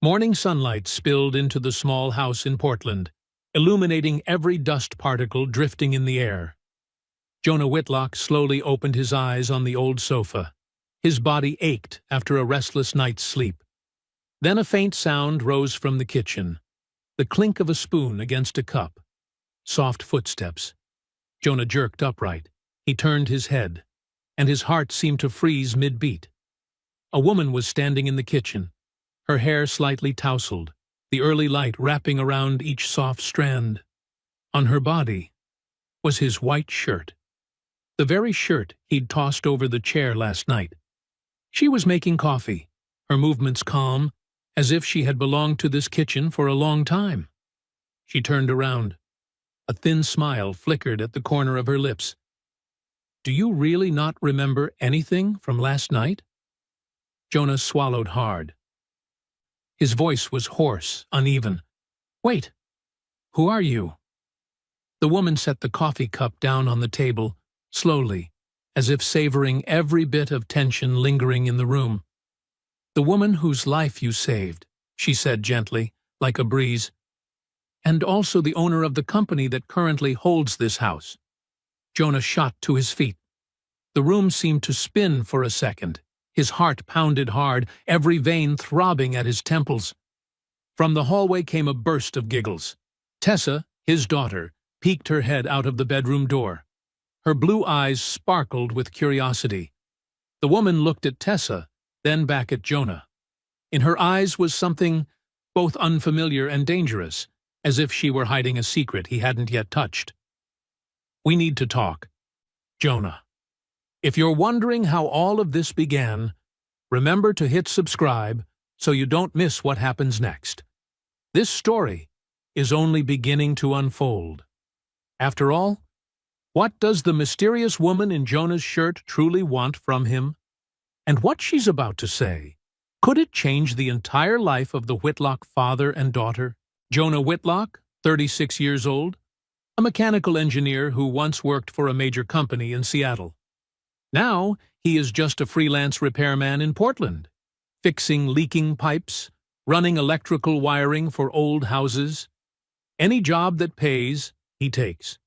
Morning sunlight spilled into the small house in Portland, illuminating every dust particle drifting in the air. Jonah Whitlock slowly opened his eyes on the old sofa. His body ached after a restless night's sleep. Then a faint sound rose from the kitchen, the clink of a spoon against a cup. Soft footsteps. Jonah jerked upright. He turned his head, and his heart seemed to freeze mid-beat. A woman was standing in the kitchen, her hair slightly tousled, the early light wrapping around each soft strand. On her body was his white shirt, the very shirt he'd tossed over the chair last night. She was making coffee, her movements calm, as if she had belonged to this kitchen for a long time. She turned around. A thin smile flickered at the corner of her lips. "Do you really not remember anything from last night?" Jonah swallowed hard. His voice was hoarse, uneven. "Wait, who are you?" The woman set the coffee cup down on the table, slowly, as if savoring every bit of tension lingering in the room. "The woman whose life you saved," she said gently, like a breeze. "And also the owner of the company that currently holds this house." Jonah shot to his feet. The room seemed to spin for a second. His heart pounded hard, every vein throbbing at his temples. From the hallway came a burst of giggles. Tessa, his daughter, peeked her head out of the bedroom door. Her blue eyes sparkled with curiosity. The woman looked at Tessa, then back at Jonah. In her eyes was something both unfamiliar and dangerous, as if she were hiding a secret he hadn't yet touched. "We need to talk, Jonah. If you're wondering how all of this began, remember to hit subscribe so you don't miss what happens next. This story is only beginning to unfold. After all, what does the mysterious woman in Jonah's shirt truly want from him? And what she's about to say, could it change the entire life of the Whitlock father and daughter? Jonah Whitlock, 36 years old, a mechanical engineer who once worked for a major company in Seattle. Now he is just a freelance repairman in Portland, fixing leaking pipes, running electrical wiring for old houses. Any job that pays, he takes.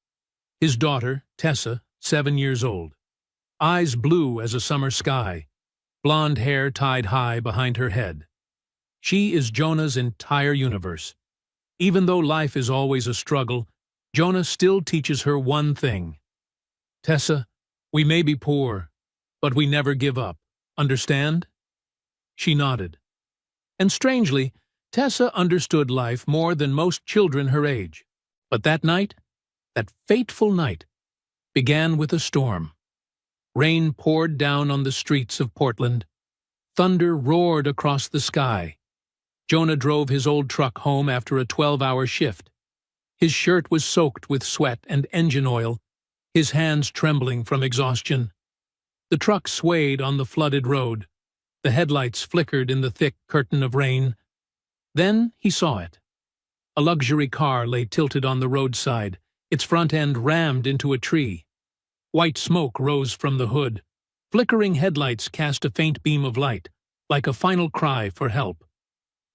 His daughter, Tessa, 7 years old, eyes blue as a summer sky, blonde hair tied high behind her head. She is Jonah's entire universe. Even though life is always a struggle, Jonah still teaches her one thing. "Tessa, we may be poor, but we never give up. Understand?" She nodded. And strangely, Tessa understood life more than most children her age. But that night, that fateful night, began with a storm. Rain poured down on the streets of Portland. Thunder roared across the sky. Jonah drove his old truck home after a 12-hour shift. His shirt was soaked with sweat and engine oil, his hands trembling from exhaustion. The truck swayed on the flooded road. The headlights flickered in the thick curtain of rain. Then he saw it. A luxury car lay tilted on the roadside, its front end rammed into a tree. White smoke rose from the hood. Flickering headlights cast a faint beam of light, like a final cry for help.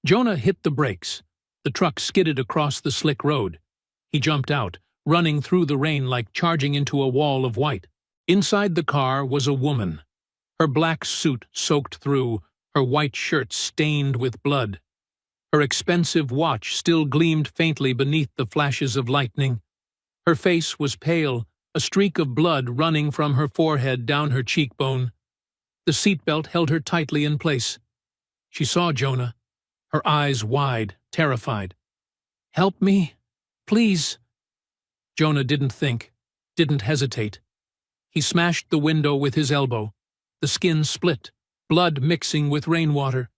Jonah hit the brakes. The truck skidded across the slick road. He jumped out, running through the rain like charging into a wall of white. Inside the car was a woman, her black suit soaked through, her white shirt stained with blood. Her expensive watch still gleamed faintly beneath the flashes of lightning. Her face was pale, a streak of blood running from her forehead down her cheekbone. The seatbelt held her tightly in place. She saw Jonah, her eyes wide, terrified. "Help me, please." Jonah didn't think, didn't hesitate. He smashed the window with his elbow. The skin split, blood mixing with rainwater.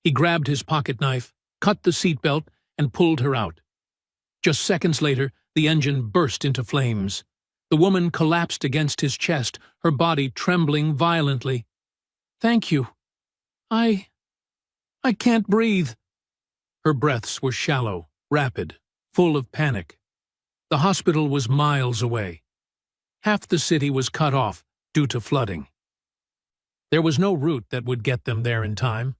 He grabbed his pocket knife, cut the seatbelt, and pulled her out. Just seconds later, the engine burst into flames. The woman collapsed against his chest, her body trembling violently. "Thank you. I can't breathe." Her breaths were shallow, rapid, full of panic. The hospital was miles away. Half the city was cut off due to flooding. There was no route that would get them there in time.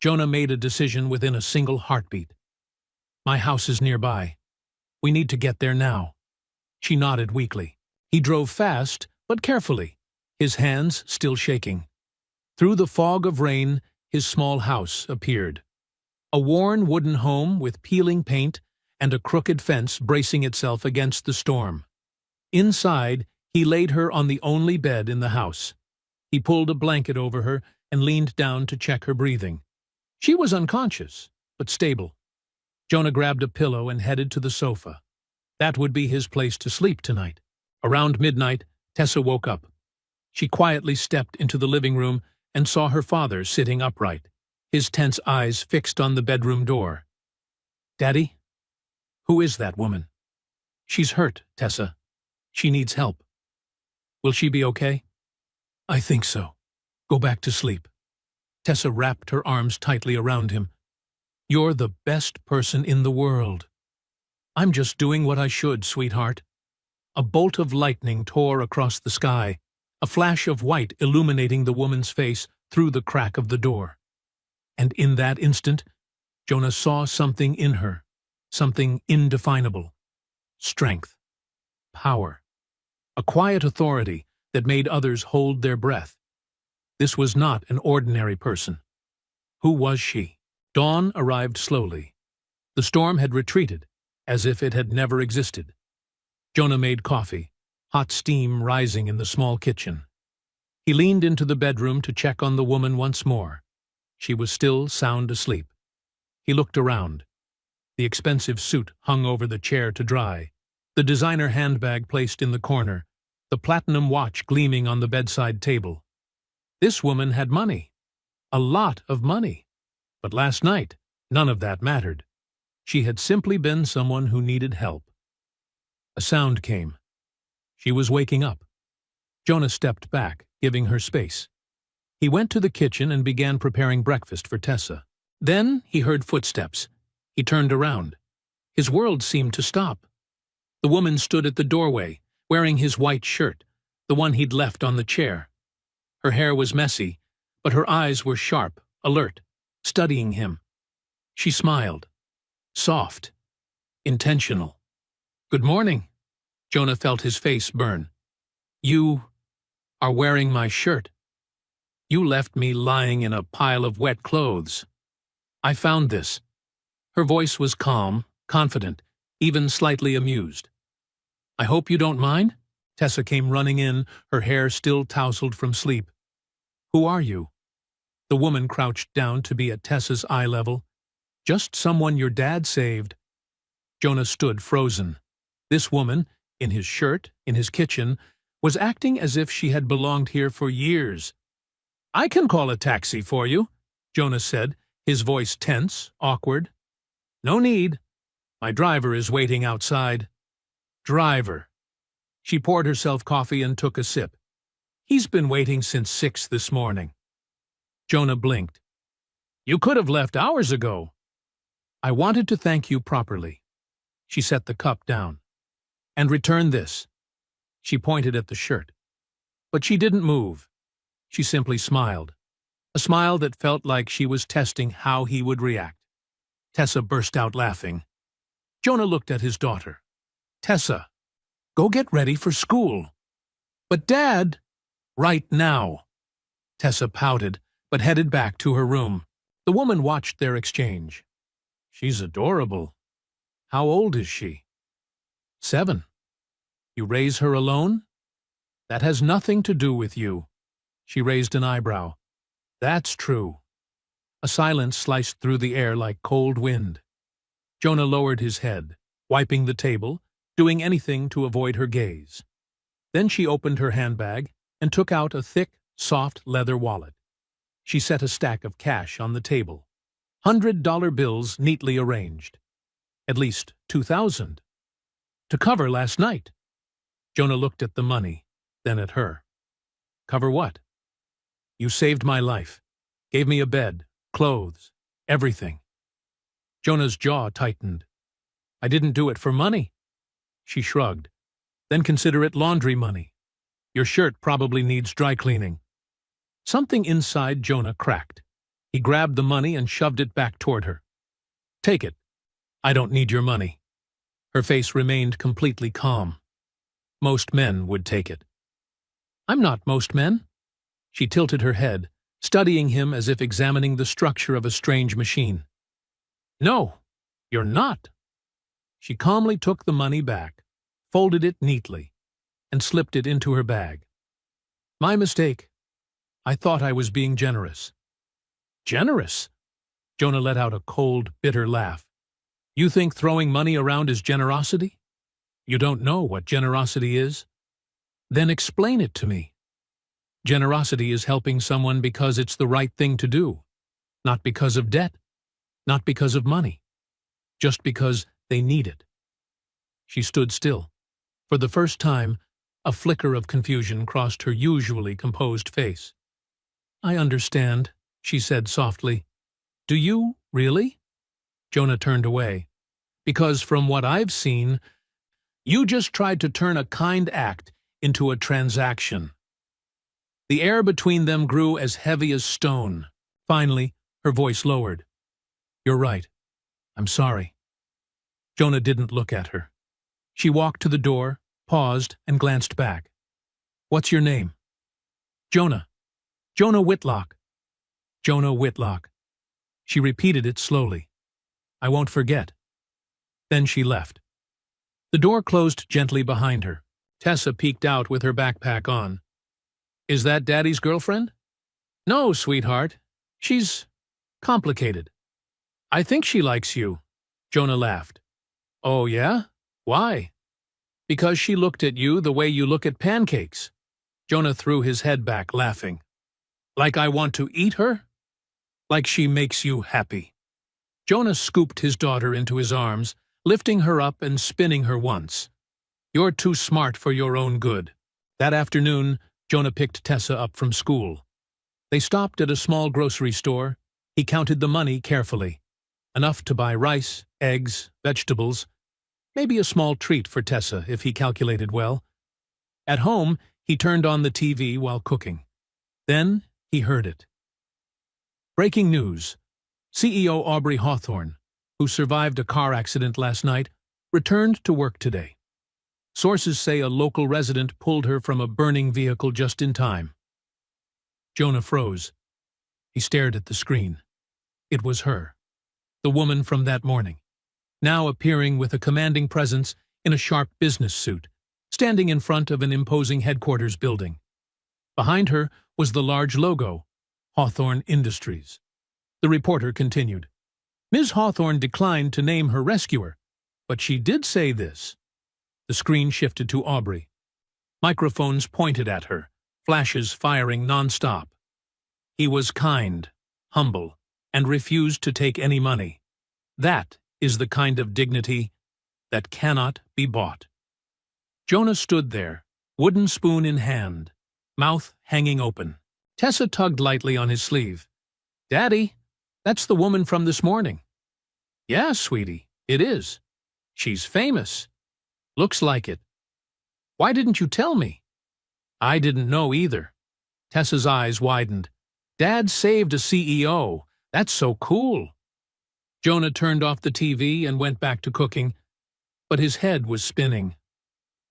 Jonah made a decision within a single heartbeat. My house is nearby. We need to get there now. She nodded weakly. He drove fast, but carefully, his hands still shaking. Through the fog of rain, his small house appeared. A worn wooden home with peeling paint and a crooked fence bracing itself against the storm. Inside, he laid her on the only bed in the house. He pulled a blanket over her and leaned down to check her breathing. She was unconscious, but stable. Jonah grabbed a pillow and headed to the sofa. That would be his place to sleep tonight. Around midnight, Tessa woke up. She quietly stepped into the living room and saw her father sitting upright, his tense eyes fixed on the bedroom door. "Daddy? Who is that woman?" "She's hurt, Tessa. She needs help." "Will she be okay?" "I think so. Go back to sleep." Tessa wrapped her arms tightly around him. "You're the best person in the world." "I'm just doing what I should, sweetheart." A bolt of lightning tore across the sky, a flash of white illuminating the woman's face through the crack of the door. And in that instant, Jonah saw something in her, something indefinable. Strength. Power. A quiet authority that made others hold their breath. This was not an ordinary person. Who was she? Dawn arrived slowly. The storm had retreated, as if it had never existed. Jonah made coffee, hot steam rising in the small kitchen. He leaned into the bedroom to check on the woman once more. She was still sound asleep. He looked around. The expensive suit hung over the chair to dry, the designer handbag placed in the corner, the platinum watch gleaming on the bedside table. This woman had money. A lot of money. But last night, none of that mattered. She had simply been someone who needed help. A sound came. She was waking up. Jonah stepped back, giving her space. He went to the kitchen and began preparing breakfast for Tessa. Then he heard footsteps. He turned around. His world seemed to stop. The woman stood at the doorway, wearing his white shirt, the one he'd left on the chair. Her hair was messy, but her eyes were sharp, alert, studying him. She smiled. Soft. Intentional. "Good morning." Jonah felt his face burn. "You are wearing my shirt. You left me lying in a pile of wet clothes. I found this." Her voice was calm, confident, even slightly amused. "I hope you don't mind?" Tessa came running in, her hair still tousled from sleep. "Who are you?" The woman crouched down to be at Tessa's eye level. "Just someone your dad saved." Jonah stood frozen. This woman, in his shirt, in his kitchen, was acting as if she had belonged here for years. "I can call a taxi for you," Jonah said, his voice tense, awkward. "No need. My driver is waiting outside." "Driver." She poured herself coffee and took a sip. "He's been waiting since 6 this morning." Jonah blinked. "You could have left hours ago." "I wanted to thank you properly." She set the cup down. "And return this." She pointed at the shirt. But she didn't move. She simply smiled. A smile that felt like she was testing how he would react. Tessa burst out laughing. Jonah looked at his daughter. "Tessa, go get ready for school." "But Dad—" "Right now." Tessa pouted, but headed back to her room. The woman watched their exchange. "She's adorable. How old is she?" 7. "You raise her alone?" "That has nothing to do with you." She raised an eyebrow. "That's true." A silence sliced through the air like cold wind. Jonah lowered his head, wiping the table, doing anything to avoid her gaze. Then she opened her handbag and took out a thick, soft leather wallet. She set a stack of cash on the table. $100 bills neatly arranged. At least 2,000. To cover last night. Jonah looked at the money, then at her. "Cover what?" "You saved my life. Gave me a bed, clothes, everything." Jonah's jaw tightened. "I didn't do it for money." She shrugged. "Then consider it laundry money. Your shirt probably needs dry cleaning." Something inside Jonah cracked. He grabbed the money and shoved it back toward her. "Take it. I don't need your money." Her face remained completely calm. Most men would take it. "I'm not most men." She tilted her head, studying him as if examining the structure of a strange machine. "No, you're not." She calmly took the money back, folded it neatly, and slipped it into her bag. "My mistake. I thought I was being generous." "Generous?" Jonah let out a cold, bitter laugh. "You think throwing money around is generosity? You don't know what generosity is? Then explain it to me." Generosity is helping someone because it's the right thing to do, not because of debt, not because of money, just because they need it. She stood still. For the first time, a flicker of confusion crossed her usually composed face. "I understand," she said softly. "Do you, really?" Jonah turned away. "Because from what I've seen, you just tried to turn a kind act into a transaction." The air between them grew as heavy as stone. Finally, her voice lowered. "You're right. I'm sorry." Jonah didn't look at her. She walked to the door, paused, and glanced back. "What's your name?" "Jonah. Jonah Whitlock." "Jonah Whitlock." She repeated it slowly. "I won't forget." Then she left. The door closed gently behind her. Tessa peeked out with her backpack on. "Is that Daddy's girlfriend?" "No, sweetheart. She's complicated." "I think she likes you." Jonah laughed. "Oh, yeah? Why?" "Because she looked at you the way you look at pancakes." Jonah threw his head back, laughing. "Like I want to eat her? Like she makes you happy." Jonah scooped his daughter into his arms, lifting her up and spinning her once. "You're too smart for your own good." That afternoon, Jonah picked Tessa up from school. They stopped at a small grocery store. He counted the money carefully. Enough to buy rice, eggs, vegetables, maybe a small treat for Tessa if he calculated well. At home, he turned on the TV while cooking. Then he heard it. Breaking news. CEO Aubrey Hawthorne, who survived a car accident last night, returned to work today. Sources say a local resident pulled her from a burning vehicle just in time. Jonah froze. He stared at the screen. It was her, the woman from that morning, now appearing with a commanding presence in a sharp business suit, standing in front of an imposing headquarters building. Behind her was the large logo, Hawthorne Industries. The reporter continued. Ms. Hawthorne declined to name her rescuer, but she did say this. The screen shifted to Aubrey. Microphones pointed at her, flashes firing nonstop. He was kind, humble, and refused to take any money. That is the kind of dignity that cannot be bought. Jonah stood there, wooden spoon in hand, mouth hanging open. Tessa tugged lightly on his sleeve. "Daddy, that's the woman from this morning." "Yeah, sweetie, it is. She's famous. Looks like it. Why didn't you tell me?" "I didn't know either." Tessa's eyes widened. "Dad saved a CEO. That's so cool." Jonah turned off the TV and went back to cooking, but his head was spinning.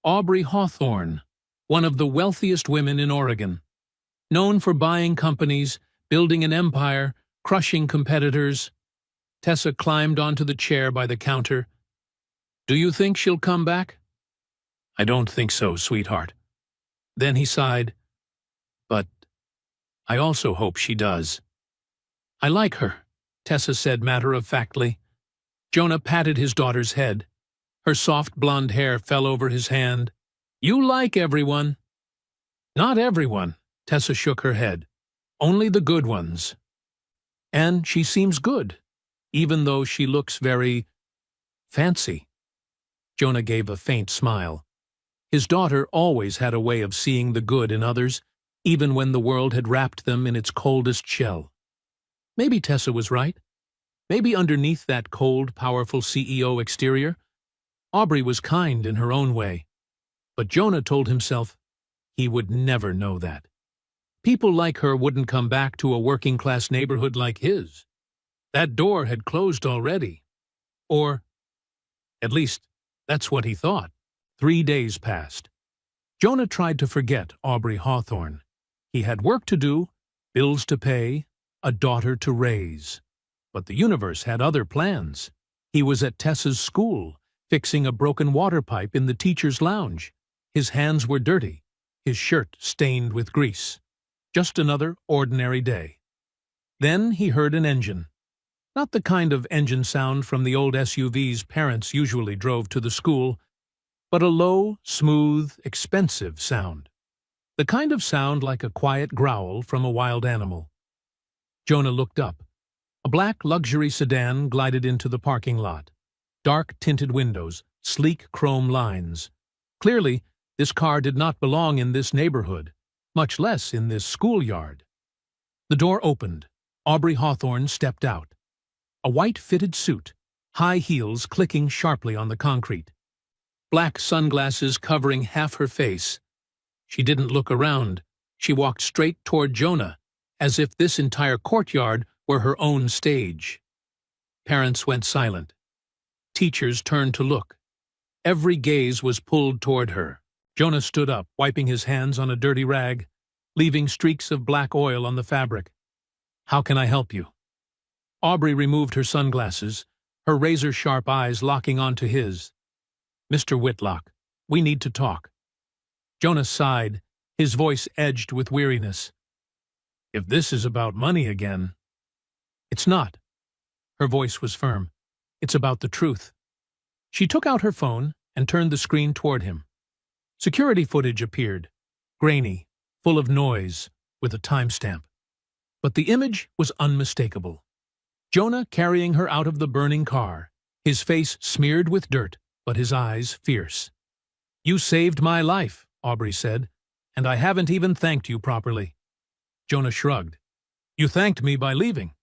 Aubrey Hawthorne, one of the wealthiest women in Oregon. Known for buying companies, building an empire, crushing competitors. Tessa climbed onto the chair by the counter. "Do you think she'll come back?" "I don't think so, sweetheart." Then he sighed. "But I also hope she does." "I like her," Tessa said matter-of-factly. Jonah patted his daughter's head. Her soft blonde hair fell over his hand. "You like everyone." "Not everyone," Tessa shook her head. "Only the good ones. And she seems good, even though she looks very fancy." Jonah gave a faint smile. His daughter always had a way of seeing the good in others, even when the world had wrapped them in its coldest shell. Maybe Tessa was right. Maybe underneath that cold, powerful CEO exterior, Aubrey was kind in her own way. But Jonah told himself he would never know that. People like her wouldn't come back to a working-class neighborhood like his. That door had closed already. Or, at least, that's what he thought. 3 days passed. Jonah tried to forget Aubrey Hawthorne. He had work to do, bills to pay, a daughter to raise. But the universe had other plans. He was at Tessa's school, fixing a broken water pipe in the teacher's lounge. His hands were dirty, his shirt stained with grease. Just another ordinary day. Then he heard an engine. Not the kind of engine sound from the old SUVs parents usually drove to the school, but a low, smooth, expensive sound. The kind of sound like a quiet growl from a wild animal. Jonah looked up. A black luxury sedan glided into the parking lot. Dark tinted windows, sleek chrome lines. Clearly, this car did not belong in this neighborhood, much less in this schoolyard. The door opened. Aubrey Hawthorne stepped out. A white fitted suit, high heels clicking sharply on the concrete. Black sunglasses covering half her face. She didn't look around. She walked straight toward Jonah, as if this entire courtyard were her own stage. Parents went silent. Teachers turned to look. Every gaze was pulled toward her. Jonah stood up, wiping his hands on a dirty rag, leaving streaks of black oil on the fabric. "How can I help you?" Aubrey removed her sunglasses, her razor-sharp eyes locking onto his. "Mr. Whitlock, we need to talk." Jonah sighed, his voice edged with weariness. "If this is about money again—" "It's not." Her voice was firm. "It's about the truth." She took out her phone and turned the screen toward him. Security footage appeared, grainy, full of noise, with a timestamp. But the image was unmistakable. Jonah carrying her out of the burning car, his face smeared with dirt, but his eyes fierce. "You saved my life," Aubrey said, "and I haven't even thanked you properly." Jonah shrugged. "You thanked me by leaving.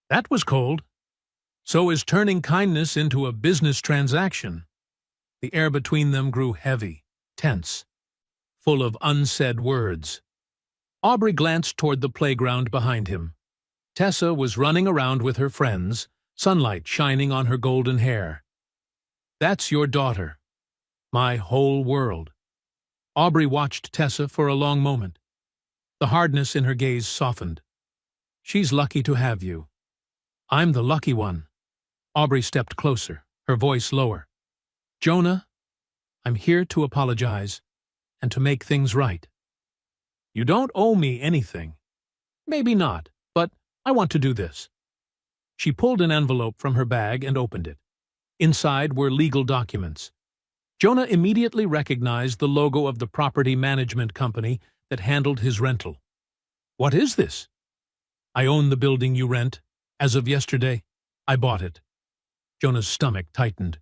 That was cold. So is turning kindness into a business transaction." The air between them grew heavy, tense, full of unsaid words. Aubrey glanced toward the playground behind him. Tessa was running around with her friends, sunlight shining on her golden hair. "That's your daughter. My whole world." Aubrey watched Tessa for a long moment. The hardness in her gaze softened. "She's lucky to have you." "I'm the lucky one." Aubrey stepped closer, her voice lower. "Jonah, I'm here to apologize and to make things right." "You don't owe me anything." "Maybe not, but I want to do this." She pulled an envelope from her bag and opened it. Inside were legal documents. Jonah immediately recognized the logo of the property management company that handled his rental. "What is this?" "I own the building you rent. As of yesterday, I bought it." Jonah's stomach tightened.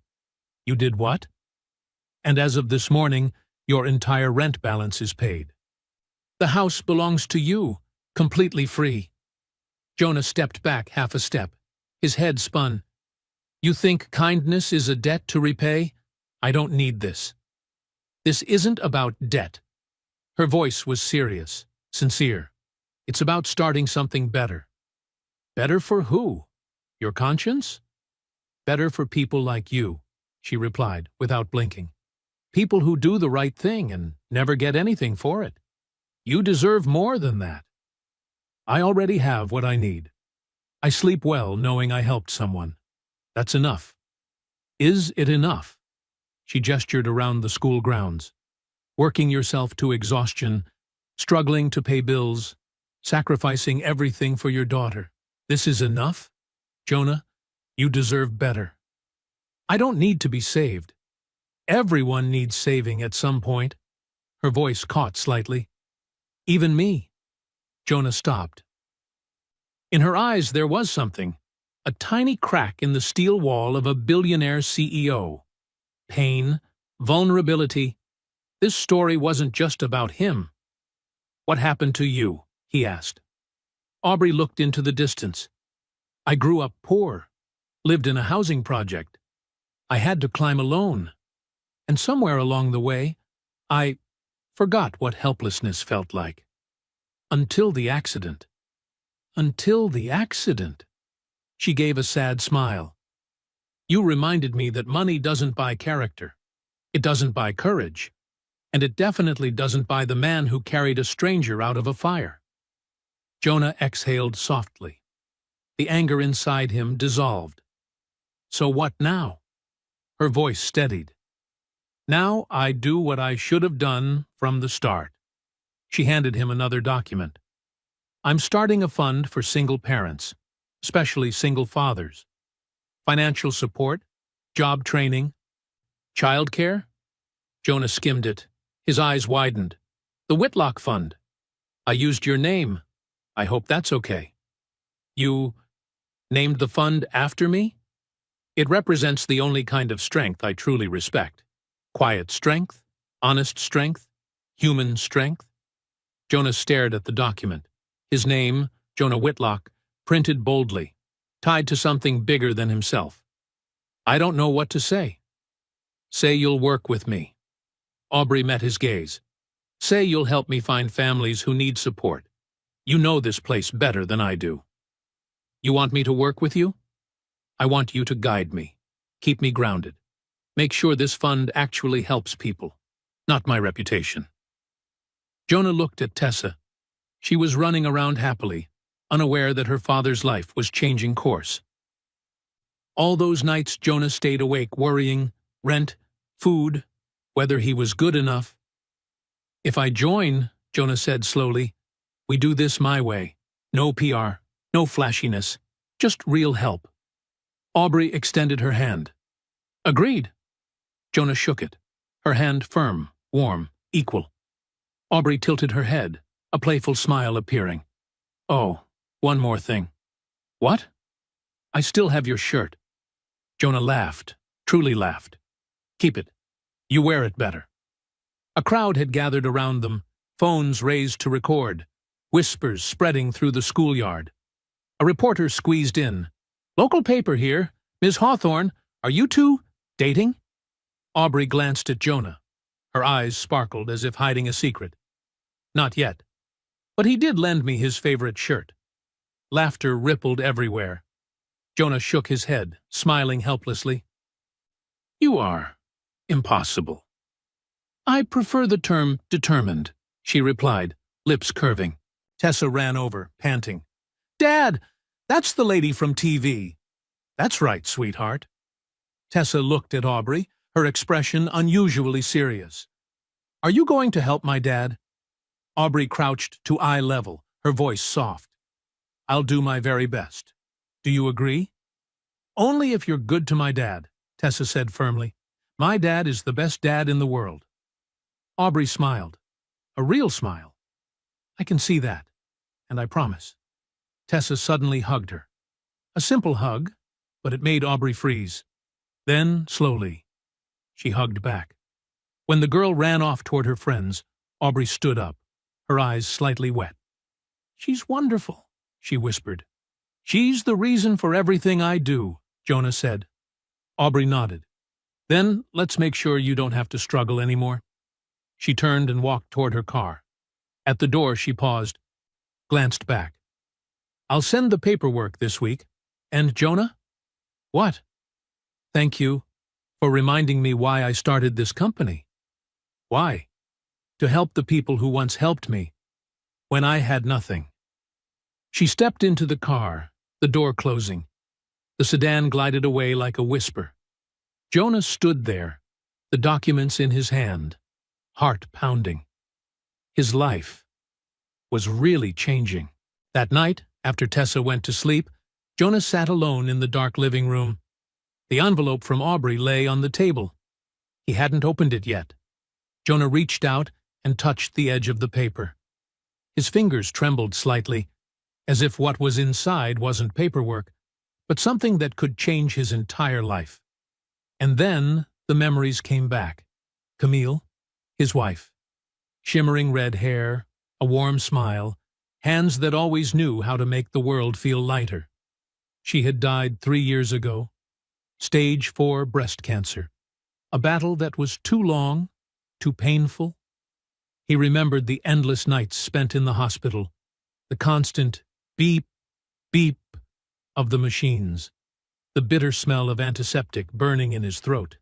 "You did what?" "And as of this morning, your entire rent balance is paid." "The house belongs to you, completely free." Jonah stepped back half a step. His head spun. "You think kindness is a debt to repay? I don't need this." "This isn't about debt." Her voice was serious, sincere. "It's about starting something better." "Better for who? Your conscience?" "Better for people like you," she replied, without blinking. "People who do the right thing and never get anything for it. You deserve more than that." "I already have what I need. I sleep well knowing I helped someone. That's enough." "Is it enough?" She gestured around the school grounds. "Working yourself to exhaustion, struggling to pay bills, sacrificing everything for your daughter. This is enough? Jonah, you deserve better." "I don't need to be saved. Everyone needs saving at some point." Her voice caught slightly. "Even me." Jonah stopped. In her eyes there was something, a tiny crack in the steel wall of a billionaire CEO. Pain, vulnerability. This story wasn't just about him. "What happened to you?" he asked. Aubrey looked into the distance. "I grew up poor, lived in a housing project. I had to climb alone. And somewhere along the way, I forgot what helplessness felt like." Until the accident. Until the accident. She gave a sad smile. You reminded me that money doesn't buy character. It doesn't buy courage. And it definitely doesn't buy the man who carried a stranger out of a fire. Jonah exhaled softly. The anger inside him dissolved. So what now? Her voice steadied. Now I do what I should have done from the start. She handed him another document. I'm starting a fund for single parents, especially single fathers. Financial support, job training, childcare. Jonah skimmed it. His eyes widened. The Whitlock Fund. I used your name. I hope that's okay. You named the fund after me? It represents the only kind of strength I truly respect. Quiet strength, honest strength, human strength. Jonah stared at the document. His name, Jonah Whitlock, printed boldly, tied to something bigger than himself. I don't know what to say. Say you'll work with me. Aubrey met his gaze. Say you'll help me find families who need support. You know this place better than I do. You want me to work with you? I want you to guide me. Keep me grounded. Make sure this fund actually helps people, not my reputation. Jonah looked at Tessa. She was running around happily, unaware that her father's life was changing course. All those nights Jonah stayed awake worrying, rent, food, whether he was good enough. If I join, Jonah said slowly, we do this my way. No PR, no flashiness, just real help. Aubrey extended her hand. Agreed. Jonah shook it, her hand firm, warm, equal. Aubrey tilted her head, a playful smile appearing. Oh, one more thing. What? I still have your shirt. Jonah laughed, truly laughed. Keep it. You wear it better. A crowd had gathered around them, phones raised to record, whispers spreading through the schoolyard. A reporter squeezed in. Local paper here. Ms. Hawthorne, are you two dating? Aubrey glanced at Jonah. Her eyes sparkled as if hiding a secret. Not yet. But he did lend me his favorite shirt. Laughter rippled everywhere. Jonah shook his head, smiling helplessly. You are impossible. I prefer the term determined, she replied, lips curving. Tessa ran over, panting. Dad, that's the lady from TV. That's right, sweetheart. Tessa looked at Aubrey, her expression unusually serious. Are you going to help my dad? Aubrey crouched to eye level, her voice soft. I'll do my very best. Do you agree? Only if you're good to my dad, Tessa said firmly. My dad is the best dad in the world. Aubrey smiled. A real smile. I can see that, and I promise. Tessa suddenly hugged her. A simple hug, but it made Aubrey freeze. Then, slowly, she hugged back. When the girl ran off toward her friends, Aubrey stood up, her eyes slightly wet. She's wonderful, she whispered. She's the reason for everything I do, Jonah said. Aubrey nodded. Then let's make sure you don't have to struggle anymore. She turned and walked toward her car. At the door she paused, glanced back. I'll send the paperwork this week. And Jonah? What? Thank you for reminding me why I started this company. Why? To help the people who once helped me, when I had nothing. She stepped into the car, the door closing. The sedan glided away like a whisper. Jonah stood there, the documents in his hand, heart pounding. His life was really changing. That night, after Tessa went to sleep, Jonah sat alone in the dark living room. The envelope from Aubrey lay on the table. He hadn't opened it yet. Jonah reached out and touched the edge of the paper. His fingers trembled slightly, as if what was inside wasn't paperwork, but something that could change his entire life. And then the memories came back. Camille, his wife. Shimmering red hair, a warm smile, hands that always knew how to make the world feel lighter. She had died 3 years ago. Stage 4 breast cancer. A battle that was too long, too painful. He remembered the endless nights spent in the hospital, The constant beep, beep of the machines, the bitter smell of antiseptic burning in his throat.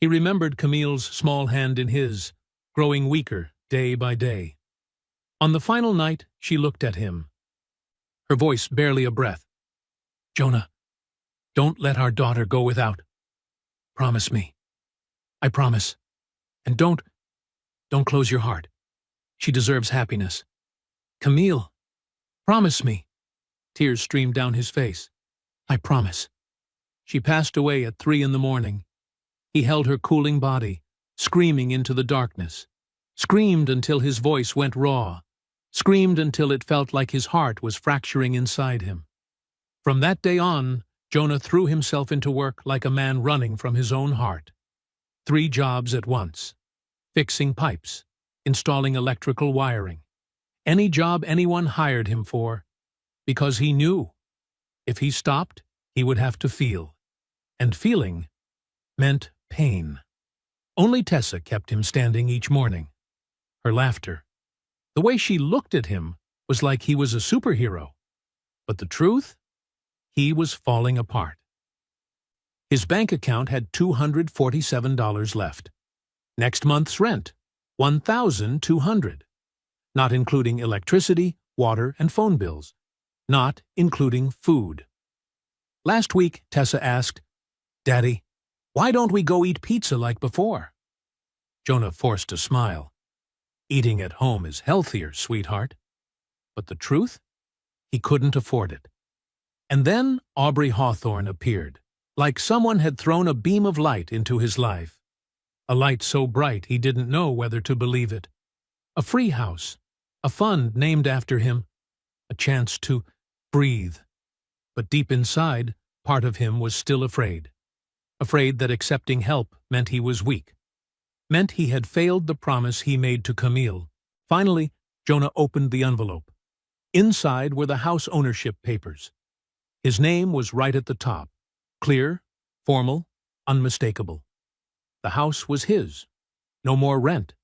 He remembered Camille's small hand in his, growing weaker day by day. On the final night, she looked at him, her voice barely a breath. "Jonah, don't let our daughter go without. Promise me. I promise. And don't close your heart. She deserves happiness. Camille, promise me." Tears streamed down his face. "I promise." She passed away at 3 in the morning. He held her cooling body, screaming into the darkness. Screamed until his voice went raw. Screamed until it felt like his heart was fracturing inside him. From that day on, Jonah threw himself into work like a man running from his own heart. 3 jobs at once. Fixing pipes, installing electrical wiring. Any job anyone hired him for, because he knew if he stopped, he would have to feel. And feeling meant pain. Only Tessa kept him standing each morning. Her laughter, the way she looked at him, was like he was a superhero. But the truth? He was falling apart. His bank account had $247 left. Next month's rent, $1,200. Not including electricity, water, and phone bills. Not including food. Last week, Tessa asked, "Daddy, why don't we go eat pizza like before?" Jonah forced a smile. "Eating at home is healthier, sweetheart." But the truth? He couldn't afford it. And then Aubrey Hawthorne appeared, like someone had thrown a beam of light into his life. A light so bright he didn't know whether to believe it. A free house, a fund named after him, a chance to breathe. But deep inside, part of him was still afraid. Afraid that accepting help meant he was weak. Meant he had failed the promise he made to Camille. Finally, Jonah opened the envelope. Inside were the house ownership papers. His name was right at the top. Clear, formal, unmistakable. The house was his. No more rent.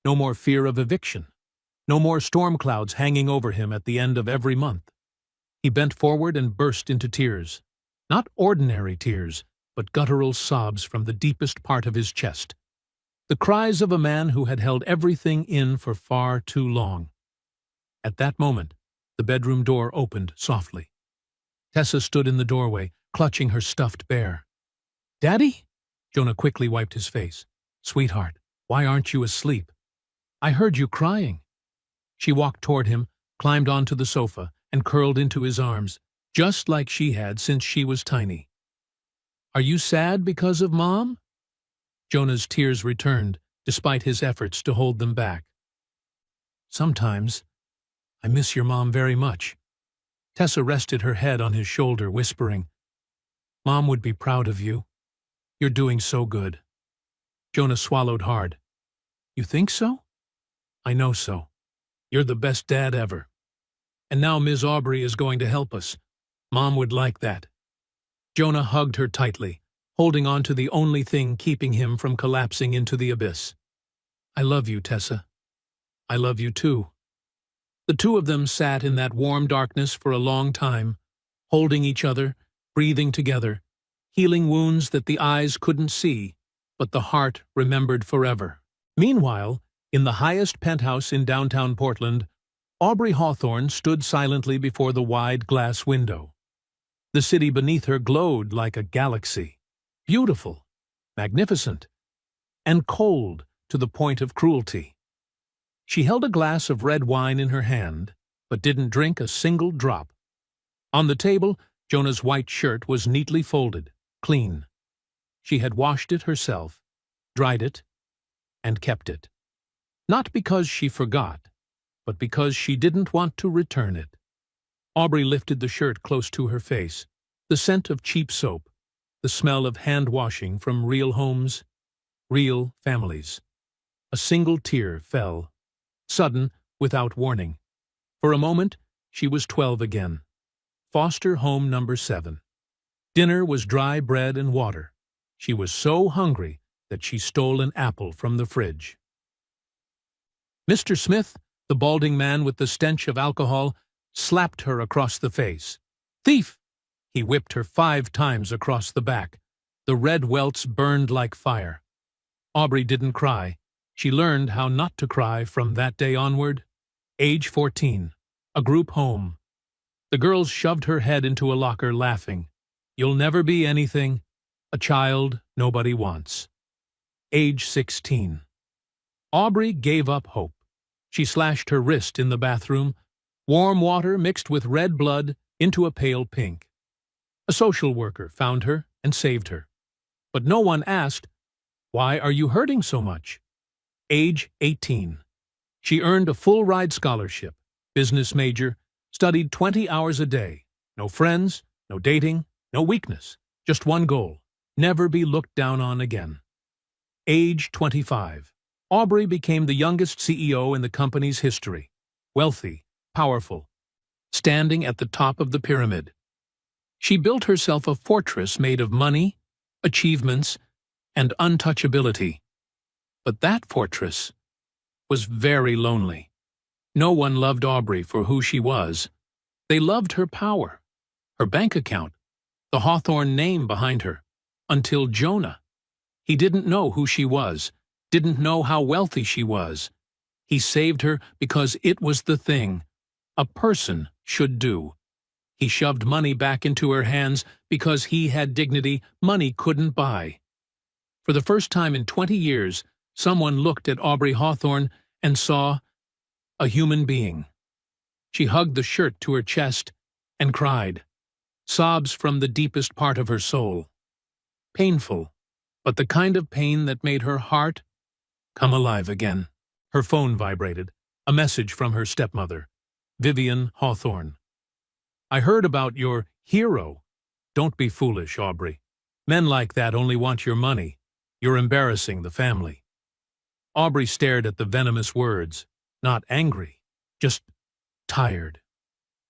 No more fear of eviction. No more storm clouds hanging over him at the end of every month. He bent forward and burst into tears. Not ordinary tears, but guttural sobs from the deepest part of his chest. The cries of a man who had held everything in for far too long. At that moment, the bedroom door opened softly. Tessa stood in the doorway, clutching her stuffed bear. "Daddy?" Jonah quickly wiped his face. "Sweetheart, why aren't you asleep? I heard you crying." She walked toward him, climbed onto the sofa, and curled into his arms, just like she had since she was tiny. "Are you sad because of Mom?" Jonah's tears returned, despite his efforts to hold them back. "Sometimes. I miss your mom very much." Tessa rested her head on his shoulder, whispering, "Mom would be proud of you. You're doing so good." Jonah swallowed hard. "You think so?" "I know so. You're the best dad ever. And now Ms. Aubrey is going to help us. Mom would like that." Jonah hugged her tightly, holding on to the only thing keeping him from collapsing into the abyss. "I love you, Tessa. I love you too." The two of them sat in that warm darkness for a long time, holding each other, breathing together, healing wounds that the eyes couldn't see, but the heart remembered forever. Meanwhile, in the highest penthouse in downtown Portland, Aubrey Hawthorne stood silently before the wide glass window. The city beneath her glowed like a galaxy, beautiful, magnificent, and cold to the point of cruelty. She held a glass of red wine in her hand, but didn't drink a single drop. On the table, Jonah's white shirt was neatly folded, clean. She had washed it herself, dried it, and kept it. Not because she forgot, but because she didn't want to return it. Aubrey lifted the shirt close to her face, the scent of cheap soap, the smell of hand-washing from real homes, real families. A single tear fell, sudden, without warning. For a moment, she was 12 again. Foster home number 7. Dinner was dry bread and water. She was so hungry that she stole an apple from the fridge. Mr. Smith, the balding man with the stench of alcohol, slapped her across the face. "Thief!" He whipped her 5 times across the back. The red welts burned like fire. Aubrey didn't cry. She learned how not to cry from that day onward. Age 14. A group home. The girls shoved her head into a locker, laughing. "You'll never be anything. A child nobody wants." Age 16. Aubrey gave up hope. She slashed her wrist in the bathroom, warm water mixed with red blood into a pale pink. A social worker found her and saved her. But no one asked, "Why are you hurting so much?" Age 18. She earned a full-ride scholarship, business major, studied 20 hours a day. No friends, no dating, no weakness, just one goal: never be looked down on again. Age 25. Aubrey became the youngest CEO in the company's history. Wealthy, powerful, standing at the top of the pyramid. She built herself a fortress made of money, achievements, and untouchability. But that fortress was very lonely. No one loved Aubrey for who she was. They loved her power, her bank account, the Hawthorne name behind her, until Jonah. He didn't know who she was, didn't know how wealthy she was. He saved her because it was the thing a person should do. He shoved money back into her hands because he had dignity money couldn't buy. For the first time in 20 years, someone looked at Aubrey Hawthorne and saw a human being. She hugged the shirt to her chest and cried, sobs from the deepest part of her soul. Painful, but the kind of pain that made her heart come alive again. Her phone vibrated, a message from her stepmother, Vivian Hawthorne. "I heard about your hero." "Don't be foolish, Aubrey. Men like that only want your money. You're embarrassing the family." Aubrey stared at the venomous words, not angry, just tired.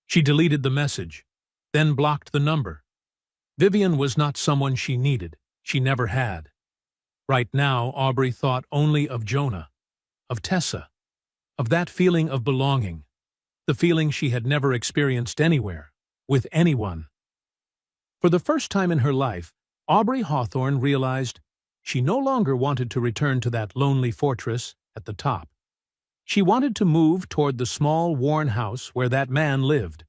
She deleted the message, then blocked the number. Vivian was not someone she needed. She never had. Right now, Aubrey thought only of Jonah, of Tessa, of that feeling of belonging, the feeling she had never experienced anywhere, with anyone. For the first time in her life, Aubrey Hawthorne realized she no longer wanted to return to that lonely fortress at the top. She wanted to move toward the small, worn house where that man lived,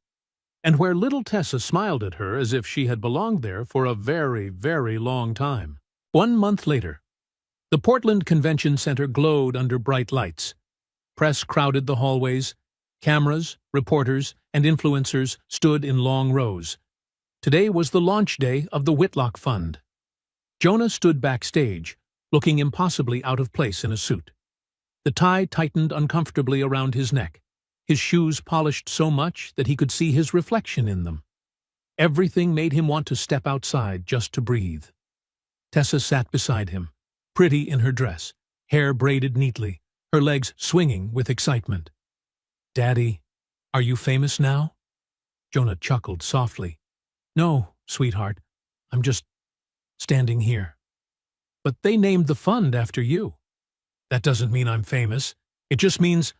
and where little Tessa smiled at her as if she had belonged there for a very, very long time. 1 month later, the Portland Convention Center glowed under bright lights. Press crowded the hallways. Cameras, reporters, and influencers stood in long rows. Today was the launch day of the Whitlock Fund. Jonah stood backstage, looking impossibly out of place in a suit. The tie tightened uncomfortably around his neck, his shoes polished so much that he could see his reflection in them. Everything made him want to step outside just to breathe. Tessa sat beside him, pretty in her dress, hair braided neatly, her legs swinging with excitement. "Daddy, are you famous now?" Jonah chuckled softly. "No, sweetheart, I'm just standing here." "But they named the fund after you." "That doesn't mean I'm famous. It just means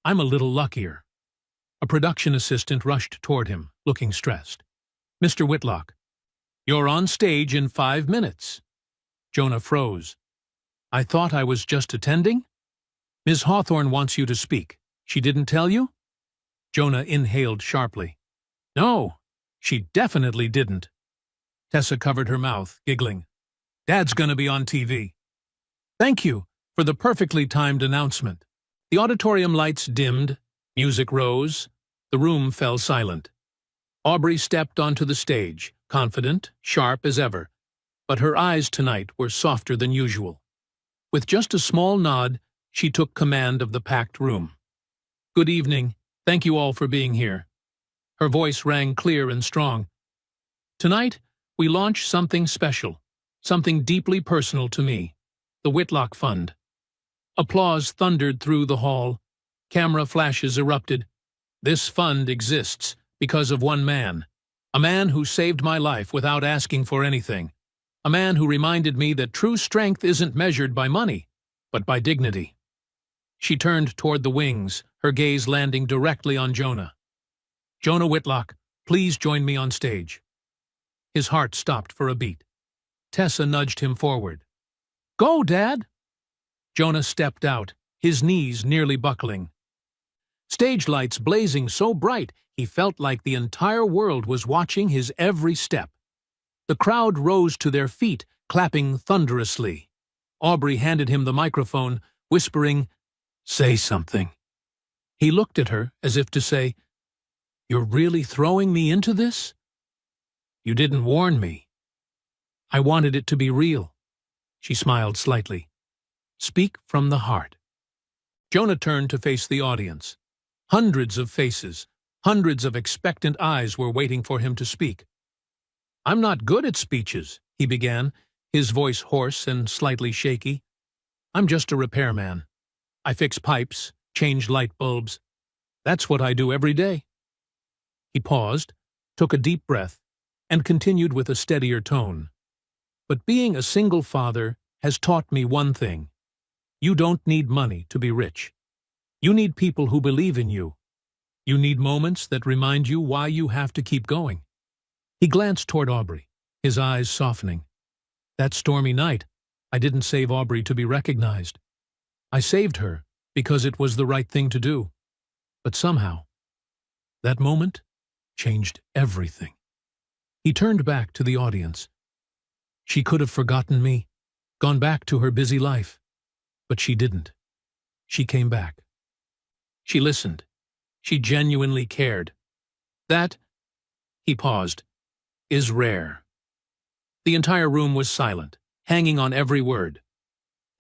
I'm a little luckier." A production assistant rushed toward him, looking stressed. "Mr. Whitlock, you're on stage in 5 minutes." Jonah froze. "I thought I was just attending?" "Ms. Hawthorne wants you to speak. She didn't tell you?" Jonah inhaled sharply. "No, she definitely didn't." Tessa covered her mouth, giggling. "Dad's gonna be on TV." "Thank you for the perfectly timed announcement." The auditorium lights dimmed, music rose, the room fell silent. Aubrey stepped onto the stage, confident, sharp as ever, but her eyes tonight were softer than usual. With just a small nod, she took command of the packed room. "Good evening. Thank you all for being here." Her voice rang clear and strong. "Tonight, we launch something special, something deeply personal to me, the Whitlock Fund." Applause thundered through the hall. Camera flashes erupted. "This fund exists because of one man, a man who saved my life without asking for anything, a man who reminded me that true strength isn't measured by money, but by dignity." She turned toward the wings, her gaze landing directly on Jonah. Jonah Whitlock, please join me on stage." His heart stopped for a beat. Tessa nudged him forward. "Go, Dad!" Jonah stepped out, his knees nearly buckling. Stage lights blazing so bright he felt like the entire world was watching his every step. The crowd rose to their feet, clapping thunderously. Aubrey handed him the microphone, whispering, "Say something." He looked at her as if to say, "You're really throwing me into this? You didn't warn me. I wanted it to be real." She smiled slightly. "Speak from the heart." Jonah turned to face the audience. Hundreds of faces, hundreds of expectant eyes were waiting for him to speak. "I'm not good at speeches," he began, his voice hoarse and slightly shaky. "I'm just a repairman. I fix pipes, change light bulbs. That's what I do every day." He paused, took a deep breath, and continued with a steadier tone. "But being a single father has taught me one thing. You don't need money to be rich. You need people who believe in you. You need moments that remind you why you have to keep going." He glanced toward Aubrey, his eyes softening. "That stormy night, I didn't save Aubrey to be recognized. I saved her because it was the right thing to do. But somehow, that moment changed everything." He turned back to the audience. "She could have forgotten me, gone back to her busy life. But she didn't. She came back. She listened. She genuinely cared. That," he paused, "is rare." The entire room was silent, hanging on every word.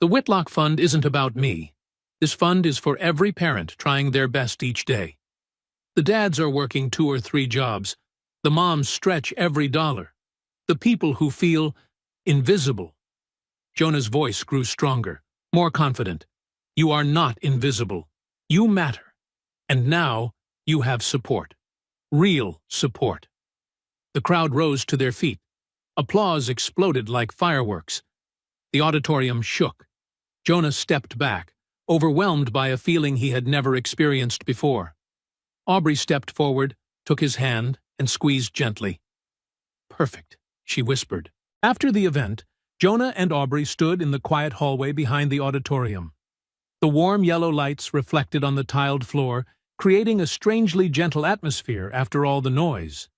"The Whitlock Fund isn't about me. This fund is for every parent trying their best each day. The dads are working 2 or 3 jobs. The moms stretch every dollar. The people who feel invisible." Jonah's voice grew stronger, more confident. "You are not invisible. You matter. And now you have support. Real support." The crowd rose to their feet. Applause exploded like fireworks. The auditorium shook. Jonah stepped back, overwhelmed by a feeling he had never experienced before. Aubrey stepped forward, took his hand, and squeezed gently. "Perfect," she whispered. After the event, Jonah and Aubrey stood in the quiet hallway behind the auditorium. The warm yellow lights reflected on the tiled floor, creating a strangely gentle atmosphere after all the noise.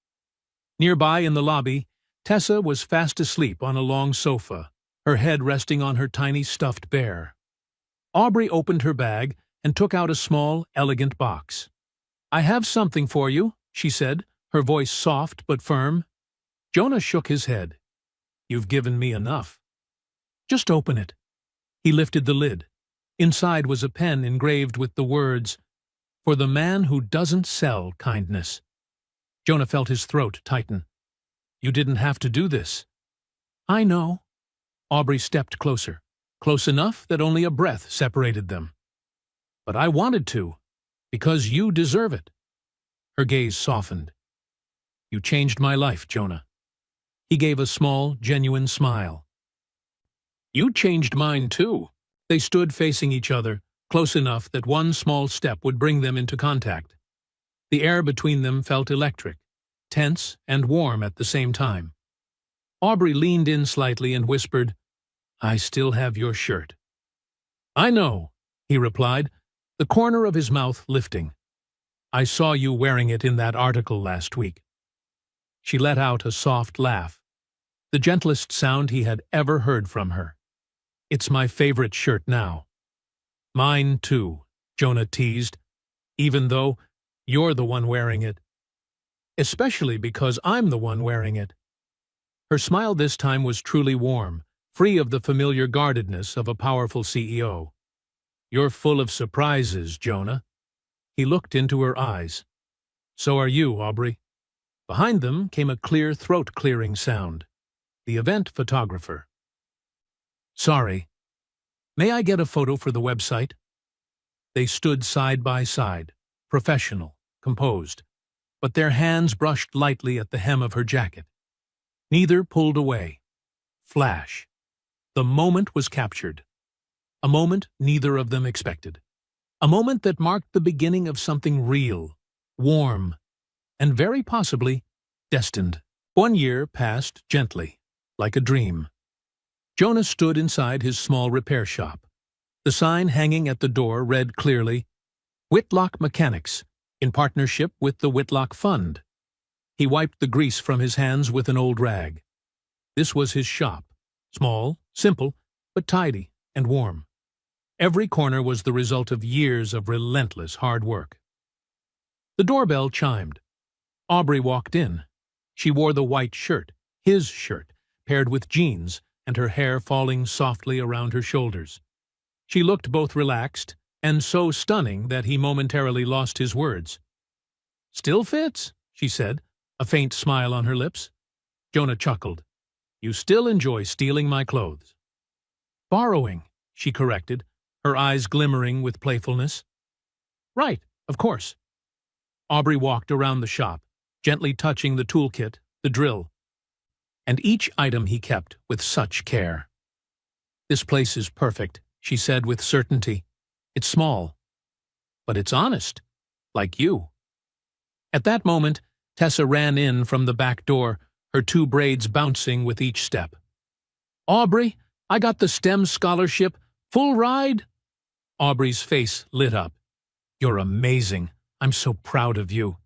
Nearby in the lobby, Tessa was fast asleep on a long sofa, her head resting on her tiny stuffed bear. Aubrey opened her bag and took out a small, elegant box. "I have something for you," she said, her voice soft but firm. Jonah shook his head. "You've given me enough." "Just open it." He lifted the lid. Inside was a pen engraved with the words, "For the man who doesn't sell kindness." Jonah felt his throat tighten. "You didn't have to do this." "I know." Aubrey stepped closer, close enough that only a breath separated them. "But I wanted to, because you deserve it." Her gaze softened. "You changed my life, Jonah." He gave a small, genuine smile. "You changed mine, too." They stood facing each other, close enough that one small step would bring them into contact. The air between them felt electric, tense and warm at the same time. Aubrey leaned in slightly and whispered, "I still have your shirt." "I know," he replied, the corner of his mouth lifting. "I saw you wearing it in that article last week." She let out a soft laugh, the gentlest sound he had ever heard from her. "It's my favorite shirt now." "Mine too," Jonah teased, "even though you're the one wearing it. Especially because I'm the one wearing it." Her smile this time was truly warm, free of the familiar guardedness of a powerful CEO. "You're full of surprises, Jonah." He looked into her eyes. "So are you, Aubrey." Behind them came a clear throat-clearing sound. The event photographer. "Sorry. May I get a photo for the website?" They stood side by side, professional, composed, but their hands brushed lightly at the hem of her jacket. Neither pulled away. Flash. The moment was captured. A moment neither of them expected. A moment that marked the beginning of something real, warm, and very possibly destined. 1 year passed gently, like a dream. Jonah stood inside his small repair shop. The sign hanging at the door read clearly, Whitlock Mechanics, in partnership with the Whitlock Fund. He wiped the grease from his hands with an old rag. This was his shop, small, simple, but tidy and warm. Every corner was the result of years of relentless hard work. The doorbell chimed. Aubrey walked in. She wore the white shirt, his shirt, paired with jeans, and her hair falling softly around her shoulders. She looked both relaxed and so stunning that he momentarily lost his words. "Still fits," she said, a faint smile on her lips. Jonah chuckled. "You still enjoy stealing my clothes." "Borrowing," she corrected, her eyes glimmering with playfulness. "Right, of course." Aubrey walked around the shop, gently touching the toolkit, the drill, and each item he kept with such care. "This place is perfect," she said with certainty. "It's small, but it's honest, like you." At that moment, Tessa ran in from the back door, her 2 braids bouncing with each step. "Aubrey, I got the STEM scholarship. Full ride?" Aubrey's face lit up. "You're amazing. I'm so proud of you."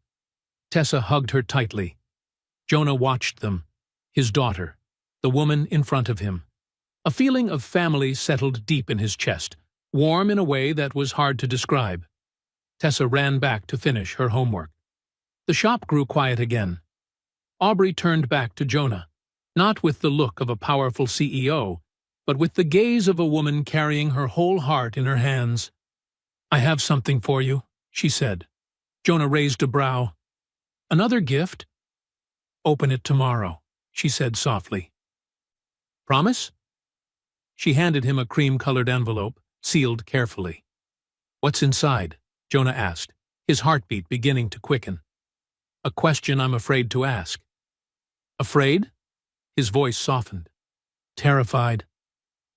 Tessa hugged her tightly. Jonah watched them, his daughter, the woman in front of him. A feeling of family settled deep in his chest, warm in a way that was hard to describe. Tessa ran back to finish her homework. The shop grew quiet again. Aubrey turned back to Jonah, not with the look of a powerful CEO, but with the gaze of a woman carrying her whole heart in her hands. "I have something for you," she said. Jonah raised a brow. "Another gift?" "Open it tomorrow," she said softly. "Promise?" She handed him a cream-colored envelope, sealed carefully. "What's inside?" Jonah asked, his heartbeat beginning to quicken. "A question I'm afraid to ask." "Afraid?" His voice softened. "Terrified."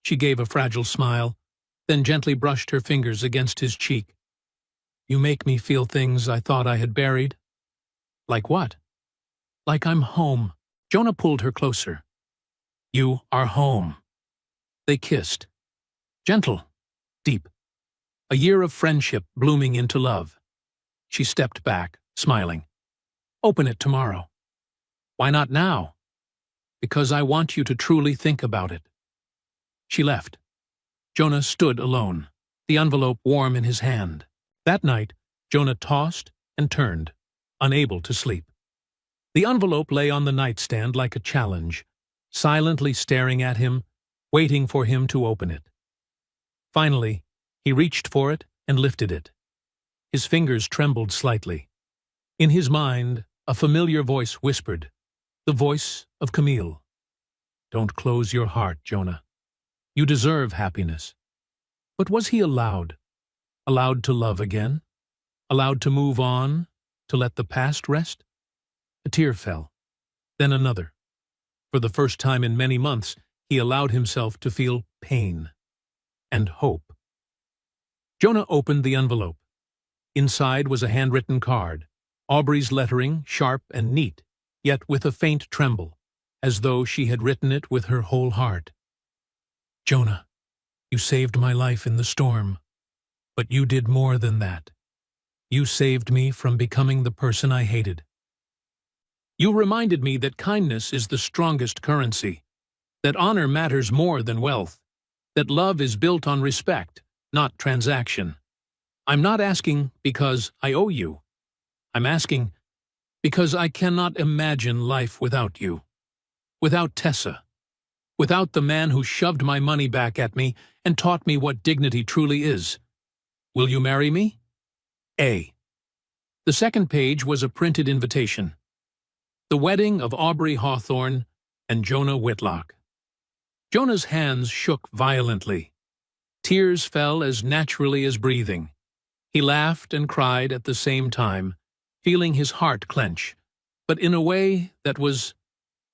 She gave a fragile smile, then gently brushed her fingers against his cheek. "You make me feel things I thought I had buried." "Like what?" "Like I'm home." Jonah pulled her closer. "You are home." They kissed. Gentle, deep. A year of friendship blooming into love. She stepped back, smiling. "Open it tomorrow." "Why not now?" "Because I want you to truly think about it." She left. Jonah stood alone, the envelope warm in his hand. That night, Jonah tossed and turned, unable to sleep. The envelope lay on the nightstand like a challenge, silently staring at him, waiting for him to open it. Finally, he reached for it and lifted it. His fingers trembled slightly. In his mind, a familiar voice whispered, the voice of Camille. "Don't close your heart, Jonah. You deserve happiness." But was he allowed? Allowed to love again? Allowed to move on? To let the past rest? A tear fell. Then another. For the first time in many months, he allowed himself to feel pain and hope. Jonah opened the envelope. Inside was a handwritten card, Aubrey's lettering sharp and neat, yet with a faint tremble, as though she had written it with her whole heart. "Jonah, you saved my life in the storm, but you did more than that. You saved me from becoming the person I hated. You reminded me that kindness is the strongest currency, that honor matters more than wealth, that love is built on respect, not transaction. I'm not asking because I owe you. I'm asking because I cannot imagine life without you, without Tessa, without the man who shoved my money back at me and taught me what dignity truly is. Will you marry me? A." The second page was a printed invitation. The wedding of Aubrey Hawthorne and Jonah Whitlock. Jonah's hands shook violently. Tears fell as naturally as breathing. He laughed and cried at the same time, feeling his heart clench, but in a way that was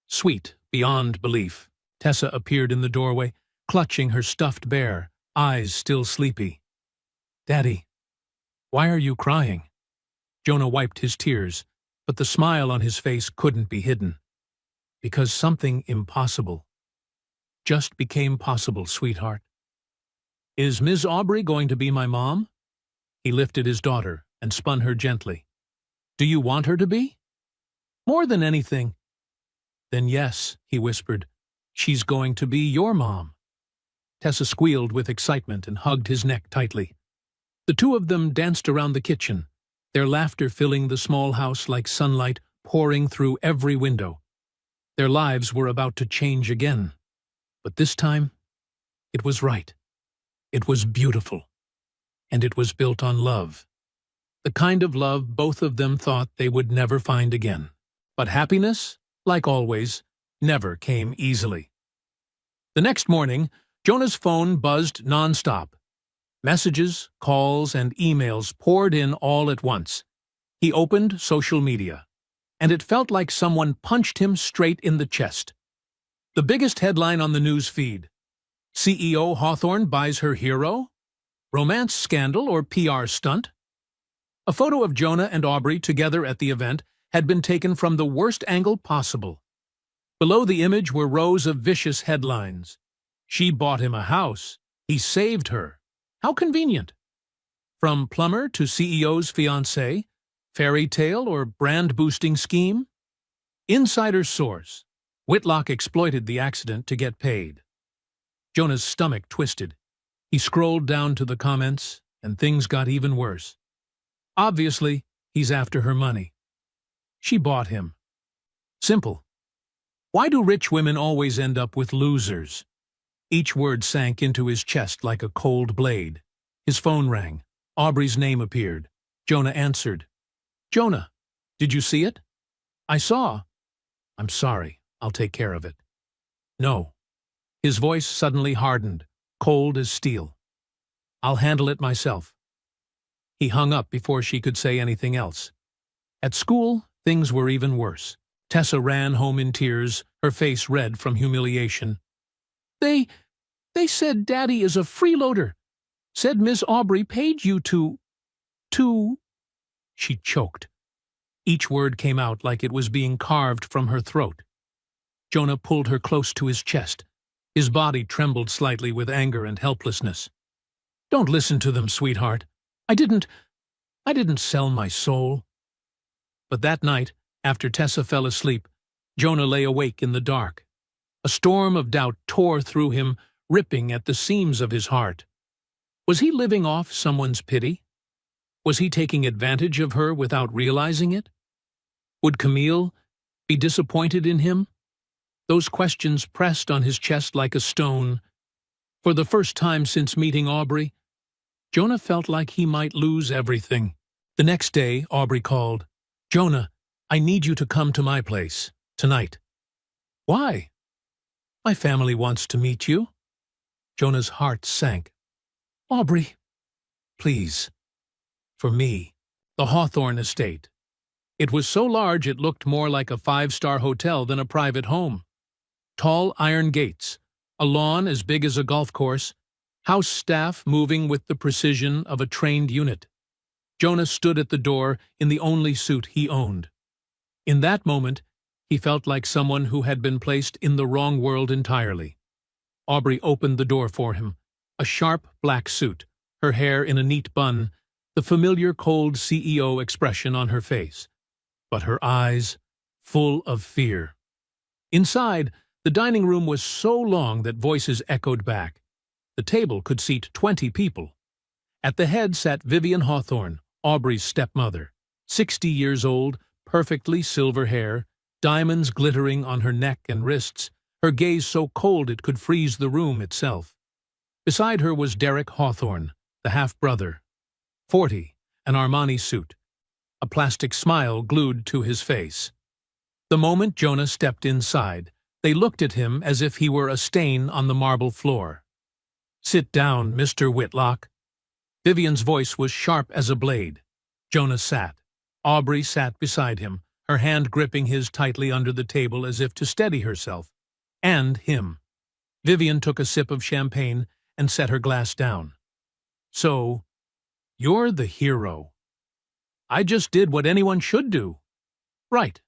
sweet beyond belief. Tessa appeared in the doorway, clutching her stuffed bear, eyes still sleepy. "Daddy, why are you crying?" Jonah wiped his tears, but the smile on his face couldn't be hidden. Because something impossible just became possible, sweetheart. Is Miss Aubrey going to be my mom? He lifted his daughter and spun her gently. Do you want her to be? More than anything. Then yes, he whispered. She's going to be your mom. Tessa squealed with excitement and hugged his neck tightly. The two of them danced around the kitchen, their laughter filling the small house like sunlight pouring through every window. Their lives were about to change again. But this time, it was right. It was beautiful. And it was built on love. The kind of love both of them thought they would never find again. But happiness, like always, never came easily. The next morning, Jonah's phone buzzed nonstop. Messages, calls, and emails poured in all at once. He opened social media, and it felt like someone punched him straight in the chest. The biggest headline on the news feed: CEO Hawthorne buys her hero? Romance scandal or PR stunt? A photo of Jonah and Aubrey together at the event had been taken from the worst angle possible. Below the image were rows of vicious headlines. She bought him a house. He saved her. How convenient. From plumber to CEO's fiancé, fairy tale or brand-boosting scheme? Insider source: Whitlock exploited the accident to get paid. Jonah's stomach twisted. He scrolled down to the comments, and things got even worse. Obviously, he's after her money. She bought him. Simple. Why do rich women always end up with losers? Each word sank into his chest like a cold blade. His phone rang. Aubrey's name appeared. Jonah answered. Jonah, did you see it? I saw. I'm sorry. I'll take care of it. No. His voice suddenly hardened, cold as steel. I'll handle it myself. He hung up before she could say anything else. At school, things were even worse. Tessa ran home in tears, her face red from humiliation. They said Daddy is a freeloader. Said Miss Aubrey paid you to... She choked. Each word came out like it was being carved from her throat. Jonah pulled her close to his chest. His body trembled slightly with anger and helplessness. Don't listen to them, sweetheart. I didn't sell my soul. But that night, after Tessa fell asleep, Jonah lay awake in the dark. A storm of doubt tore through him, ripping at the seams of his heart. Was he living off someone's pity? Was he taking advantage of her without realizing it? Would Camille be disappointed in him? Those questions pressed on his chest like a stone. For the first time since meeting Aubrey, Jonah felt like he might lose everything. The next day, Aubrey called. Jonah, I need you to come to my place, tonight. Why? My family wants to meet you. Jonah's heart sank. Aubrey, please. For me, the Hawthorne estate. It was so large it looked more like a five-star hotel than a private home. Tall iron gates, a lawn as big as a golf course, house staff moving with the precision of a trained unit. Jonah stood at the door in the only suit he owned. In that moment, he felt like someone who had been placed in the wrong world entirely. Aubrey opened the door for him, a sharp black suit, her hair in a neat bun, the familiar cold CEO expression on her face, but her eyes full of fear. Inside, the dining room was so long that voices echoed back. The table could seat 20 people. At the head sat Vivian Hawthorne, Aubrey's stepmother, 60 years old, perfectly silver hair, diamonds glittering on her neck and wrists, her gaze so cold it could freeze the room itself. Beside her was Derek Hawthorne, the half-brother, 40, an Armani suit, a plastic smile glued to his face. The moment Jonah stepped inside, they looked at him as if he were a stain on the marble floor. Sit down, Mr. Whitlock. Vivian's voice was sharp as a blade. Jonah sat. Aubrey sat beside him, her hand gripping his tightly under the table as if to steady herself. And him. Vivian took a sip of champagne and set her glass down. So, you're the hero. I just did what anyone should do. Right.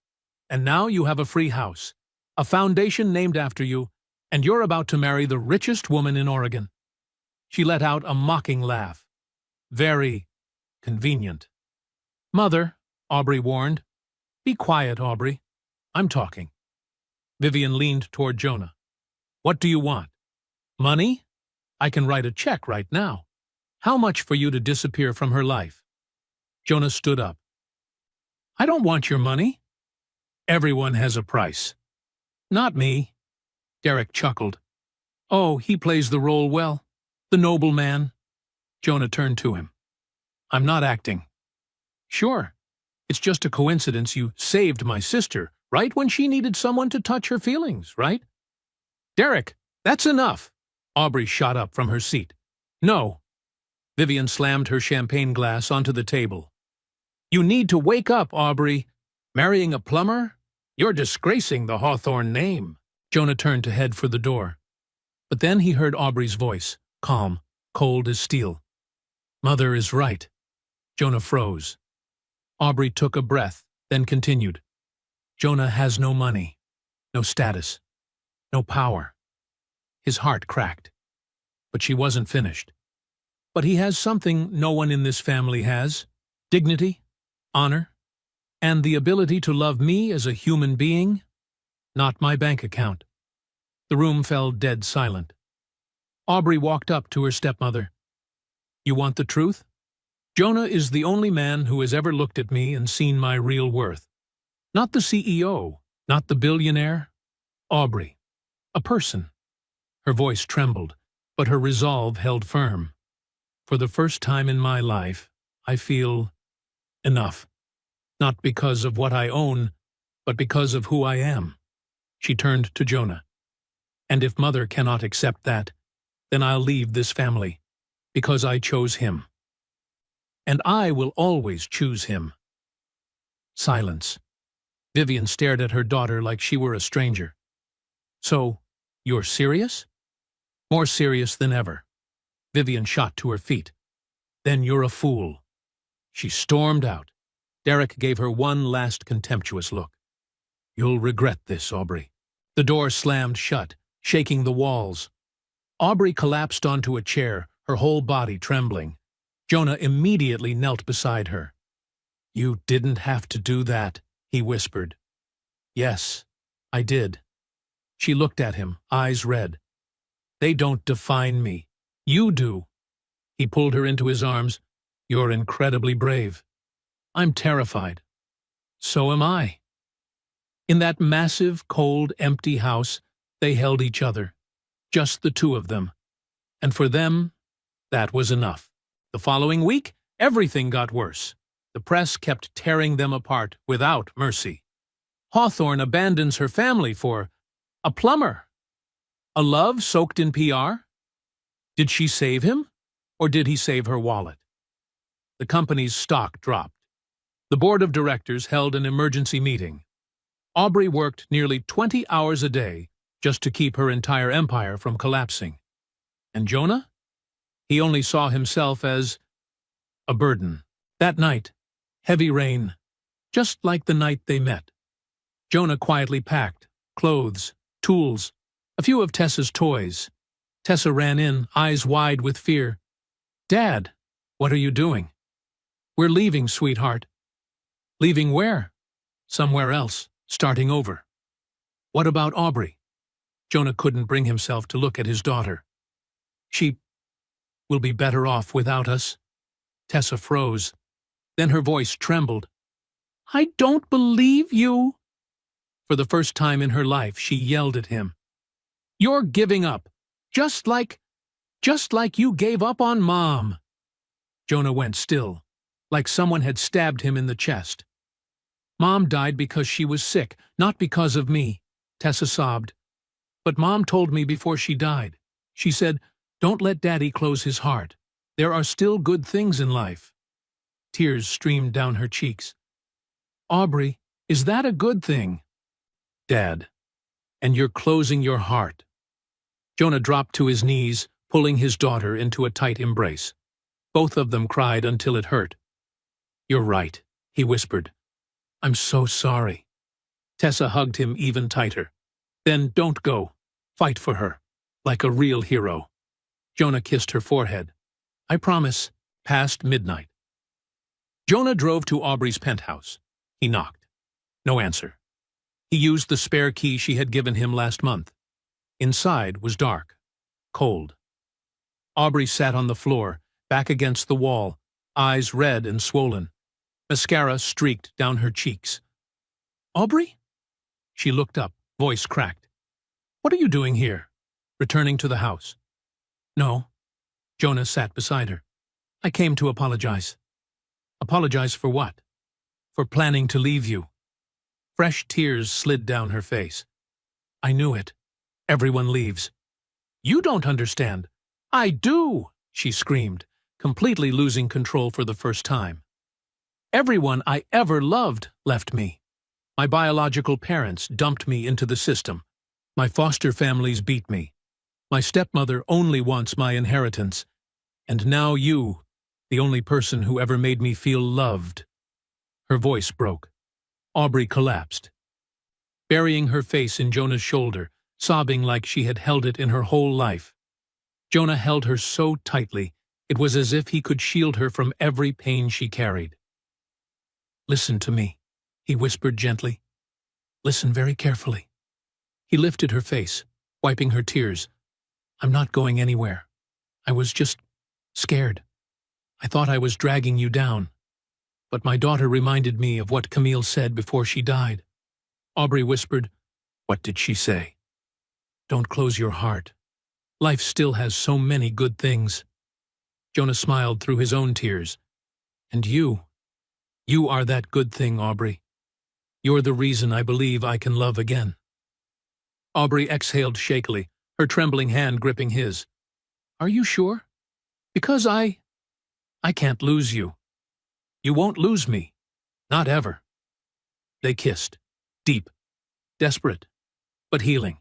And now you have a free house, a foundation named after you, and you're about to marry the richest woman in Oregon. She let out a mocking laugh. Very convenient. Mother, Aubrey warned. Be quiet, Aubrey. I'm talking. Vivian leaned toward Jonah. What do you want? Money? I can write a check right now. How much for you to disappear from her life? Jonah stood up. I don't want your money. Everyone has a price. Not me. Derek chuckled. Oh, he plays the role well. The noble man. Jonah turned to him. I'm not acting. Sure. It's just a coincidence you saved my sister right when she needed someone to touch her feelings, right? Derek, that's enough. Aubrey shot up from her seat. No. Vivian slammed her champagne glass onto the table. You need to wake up, Aubrey. Marrying a plumber? You're disgracing the Hawthorne name. Jonah turned to head for the door. But then he heard Aubrey's voice, calm, cold as steel. Mother is right. Jonah froze. Aubrey took a breath, then continued. Jonah has no money, no status, no power. His heart cracked. But she wasn't finished. But he has something no one in this family has. Dignity, honor, and the ability to love me as a human being, not my bank account. The room fell dead silent. Aubrey walked up to her stepmother. You want the truth? Jonah is the only man who has ever looked at me and seen my real worth. Not the CEO, not the billionaire. Aubrey. A person. Her voice trembled, but her resolve held firm. For the first time in my life, I feel enough. Not because of what I own, but because of who I am. She turned to Jonah. And if Mother cannot accept that, then I'll leave this family, because I chose him. And I will always choose him. Silence. Vivian stared at her daughter like she were a stranger. So, you're serious? More serious than ever. Vivian shot to her feet. Then you're a fool. She stormed out. Derek gave her one last contemptuous look. You'll regret this, Aubrey. The door slammed shut, shaking the walls. Aubrey collapsed onto a chair, her whole body trembling. Jonah immediately knelt beside her. You didn't have to do that, he whispered. Yes, I did. She looked at him, eyes red. They don't define me. You do. He pulled her into his arms. You're incredibly brave. I'm terrified. So am I. In that massive, cold, empty house, they held each other. Just the two of them. And for them, that was enough. The following week, everything got worse. The press kept tearing them apart without mercy. Hawthorne abandons her family for a plumber. A love soaked in PR? Did she save him, or did he save her wallet? The company's stock dropped. The board of directors held an emergency meeting. Aubrey worked nearly 20 hours a day just to keep her entire empire from collapsing. And Jonah? He only saw himself as a burden. That night, heavy rain, just like the night they met. Jonah quietly packed clothes, tools, a few of Tessa's toys. Tessa ran in, eyes wide with fear. Dad, what are you doing? We're leaving, sweetheart. Leaving where? Somewhere else, starting over. What about Aubrey? Jonah couldn't bring himself to look at his daughter. She will be better off without us. Tessa froze. Then her voice trembled. I don't believe you. For the first time in her life, she yelled at him. You're giving up, just like you gave up on Mom. Jonah went still, like someone had stabbed him in the chest. Mom died because she was sick, not because of me, Tessa sobbed. But Mom told me before she died. She said, don't let Daddy close his heart. There are still good things in life. Tears streamed down her cheeks. Aubrey, is that a good thing? Dad, and you're closing your heart. Jonah dropped to his knees, pulling his daughter into a tight embrace. Both of them cried until it hurt. You're right, he whispered. I'm so sorry. Tessa hugged him even tighter. Then don't go. Fight for her. Like a real hero. Jonah kissed her forehead. I promise. Past midnight. Jonah drove to Aubrey's penthouse. He knocked. No answer. He used the spare key she had given him last month. Inside was dark. Cold. Aubrey sat on the floor, back against the wall, eyes red and swollen. Mascara streaked down her cheeks. Aubrey? She looked up, voice cracked. What are you doing here? Returning to the house. No. Jonah sat beside her. I came to apologize. Apologize for what? For planning to leave you. Fresh tears slid down her face. I knew it. Everyone leaves. You don't understand. I do, she screamed, completely losing control for the first time. Everyone I ever loved left me. My biological parents dumped me into the system. My foster families beat me. My stepmother only wants my inheritance. And now you, the only person who ever made me feel loved. Her voice broke. Aubrey collapsed, burying her face in Jonah's shoulder, sobbing like she had held it in her whole life. Jonah held her so tightly, it was as if he could shield her from every pain she carried. Listen to me, he whispered gently. Listen very carefully. He lifted her face, wiping her tears. I'm not going anywhere. I was just scared. I thought I was dragging you down. But my daughter reminded me of what Camille said before she died. Aubrey whispered, What did she say? Don't close your heart. Life still has so many good things. Jonah smiled through his own tears. And you are that good thing, Aubrey. You're the reason I believe I can love again. Aubrey exhaled shakily, her trembling hand gripping his. Are you sure? Because I can't lose you. You won't lose me. Not ever. They kissed. Deep. Desperate. But healing.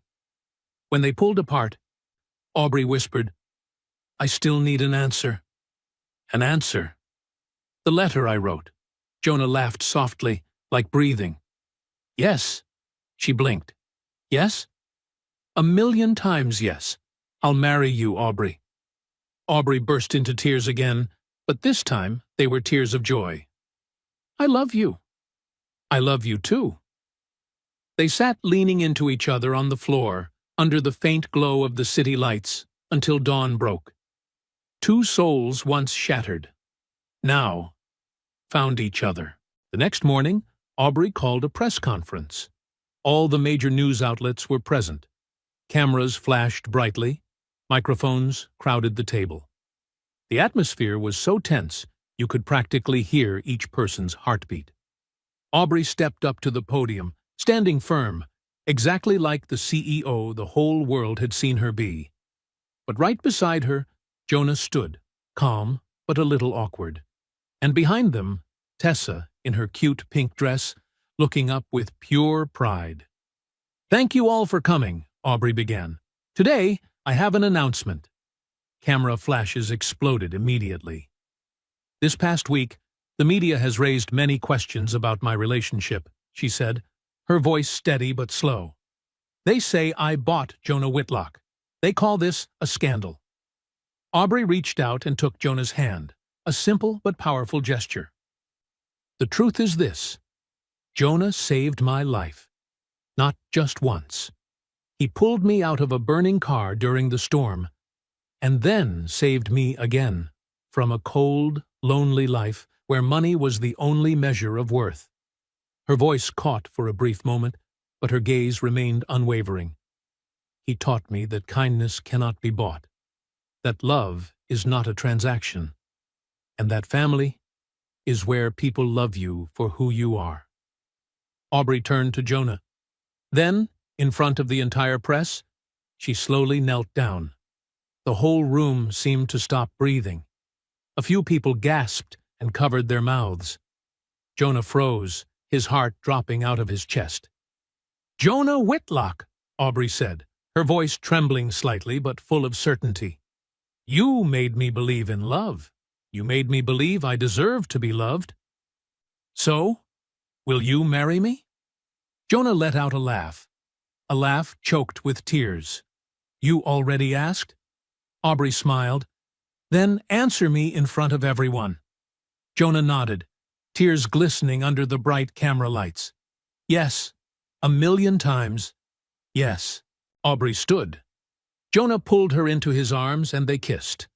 When they pulled apart, Aubrey whispered, I still need an answer. An answer? The letter I wrote. Jonah laughed softly, like breathing. Yes. She blinked. Yes? 1,000,000 times yes. I'll marry you, Aubrey. Aubrey burst into tears again, but this time they were tears of joy. I love you. I love you too. They sat leaning into each other on the floor, under the faint glow of the city lights, until dawn broke. Two souls once shattered, now found each other. The next morning, Aubrey called a press conference. All the major news outlets were present. Cameras flashed brightly. Microphones crowded the table. The atmosphere was so tense, you could practically hear each person's heartbeat. Aubrey stepped up to the podium, standing firm, exactly like the CEO the whole world had seen her be. But right beside her, Jonah stood, calm but a little awkward. And behind them, Tessa, in her cute pink dress, looking up with pure pride. Thank you all for coming, Aubrey began. Today, I have an announcement. Camera flashes exploded immediately. This past week, the media has raised many questions about my relationship, she said, her voice steady but slow. They say I bought Jonah Whitlock. They call this a scandal. Aubrey reached out and took Jonah's hand, a simple but powerful gesture. The truth is this. Jonah saved my life. Not just once. He pulled me out of a burning car during the storm, and then saved me again from a cold, lonely life where money was the only measure of worth. Her voice caught for a brief moment, but her gaze remained unwavering. He taught me that kindness cannot be bought, that love is not a transaction, and that family is where people love you for who you are. Aubrey turned to Jonah. Then, in front of the entire press, she slowly knelt down. The whole room seemed to stop breathing. A few people gasped and covered their mouths. Jonah froze, his heart dropping out of his chest. Jonah Whitlock, Aubrey said, her voice trembling slightly but full of certainty. You made me believe in love. You made me believe I deserved to be loved. So, Will you marry me? Jonah let out a laugh choked with tears. You already asked? Aubrey smiled. Then answer me in front of everyone. Jonah nodded, tears glistening under the bright camera lights. Yes, 1,000,000 times. Yes. Aubrey stood. Jonah pulled her into his arms and they kissed.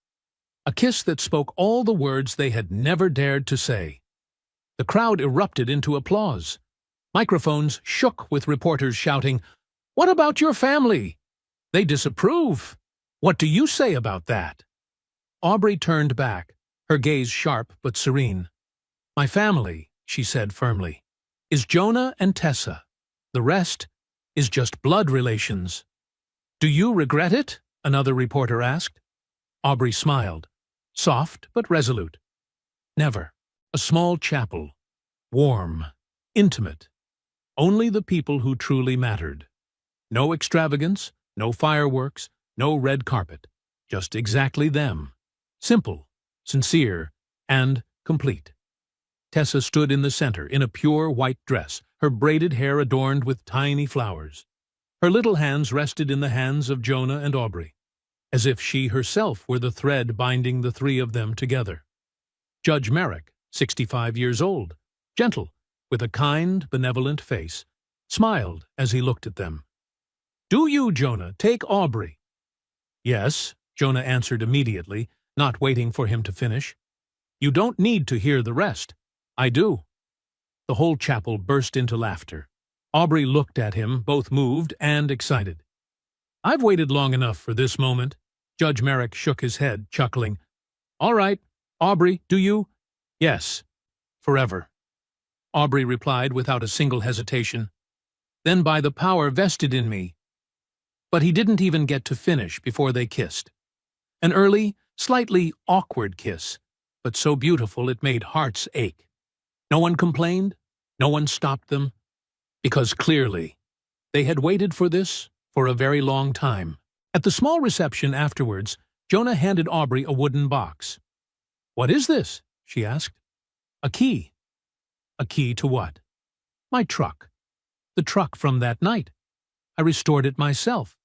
A kiss that spoke all the words they had never dared to say. The crowd erupted into applause. Microphones shook with reporters shouting, "What about your family? They disapprove. What do you say about that?" Aubrey turned back, her gaze sharp but serene. My family, she said firmly, is Jonah and Tessa. The rest is just blood relations. Do you regret it? Another reporter asked. Aubrey smiled, soft but resolute. Never. A small chapel, warm, intimate. Only the people who truly mattered. No extravagance, no fireworks, no red carpet. Just exactly them. Simple, sincere, and complete. Tessa stood in the center in a pure white dress, her braided hair adorned with tiny flowers. Her little hands rested in the hands of Jonah and Aubrey, as if she herself were the thread binding the three of them together. Judge Merrick, 65 years old, gentle, with a kind, benevolent face, smiled as he looked at them. Do you, Jonah, take Aubrey? Yes, Jonah answered immediately, not waiting for him to finish. You don't need to hear the rest. I do. The whole chapel burst into laughter. Aubrey looked at him, both moved and excited. I've waited long enough for this moment. Judge Merrick shook his head, chuckling. All right, Aubrey, do you? Yes, forever. Aubrey replied without a single hesitation. Then by the power vested in me. But he didn't even get to finish before they kissed. An early, slightly awkward kiss, but so beautiful it made hearts ache. No one complained, no one stopped them, because clearly they had waited for this for a very long time. At the small reception afterwards, Jonah handed Aubrey a wooden box. What is this? She asked. A key. A key to what? My truck. The truck from that night. I restored it myself.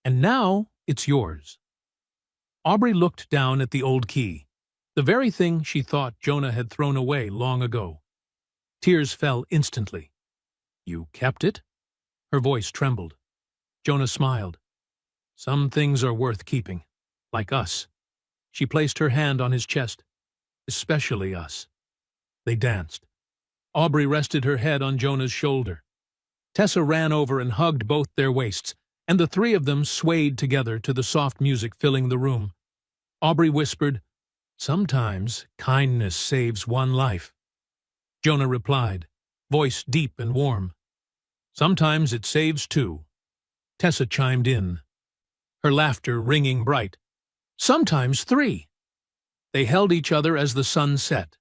And now it's yours. Aubrey looked down at the old key, the very thing she thought Jonah had thrown away long ago. Tears fell instantly. You kept it? Her voice trembled. Jonah smiled. Some things are worth keeping, like us. She placed her hand on his chest. Especially us. They danced. Aubrey rested her head on Jonah's shoulder. Tessa ran over and hugged both their waists, and the three of them swayed together to the soft music filling the room. Aubrey whispered, Sometimes kindness saves one life. Jonah replied, voice deep and warm. Sometimes it saves two. Tessa chimed in, her laughter ringing bright. Sometimes three. They held each other as the sun set,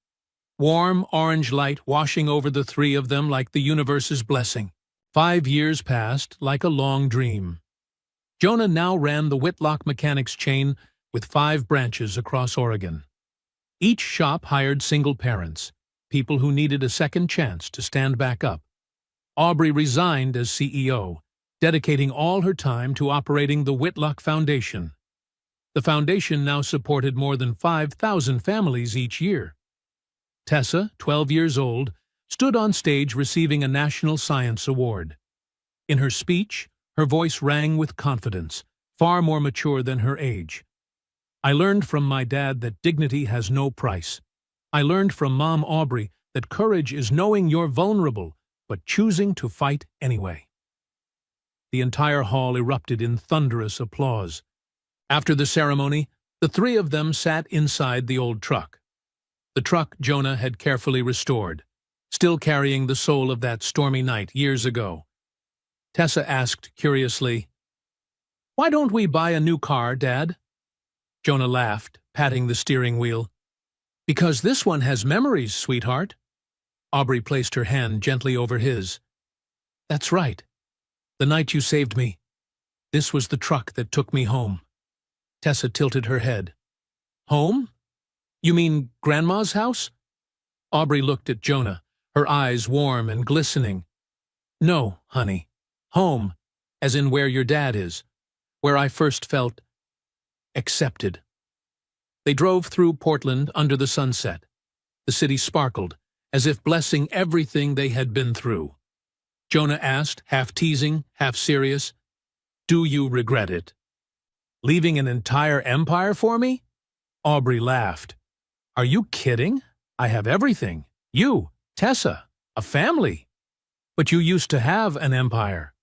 warm orange light washing over the three of them like the universe's blessing. 5 years passed like a long dream. Jonah now ran the Whitlock Mechanics chain with 5 branches across Oregon. Each shop hired single parents, people who needed a second chance to stand back up. Aubrey resigned as CEO, dedicating all her time to operating the Whitlock Foundation. The foundation now supported more than 5,000 families each year. Tessa, 12 years old, stood on stage receiving a National Science Award. In her speech, her voice rang with confidence, far more mature than her age. I learned from my dad that dignity has no price. I learned from Mom Aubrey that courage is knowing you're vulnerable, but choosing to fight anyway. The entire hall erupted in thunderous applause. After the ceremony, the three of them sat inside the old truck. The truck Jonah had carefully restored, still carrying the soul of that stormy night years ago. Tessa asked curiously, Why don't we buy a new car, Dad? Jonah laughed, patting the steering wheel. Because this one has memories, sweetheart. Aubrey placed her hand gently over his. That's right. The night you saved me. This was the truck that took me home. Tessa tilted her head. Home? You mean Grandma's house? Aubrey looked at Jonah, her eyes warm and glistening. "No, honey. Home, as in where your dad is, where I first felt accepted." They drove through Portland under the sunset. The city sparkled, as if blessing everything they had been through. Jonah asked, half teasing, half serious, "Do you regret it? Leaving an entire empire for me?" Aubrey laughed. "Are you kidding? I have everything. You, Tessa, a family. But you used to have an empire.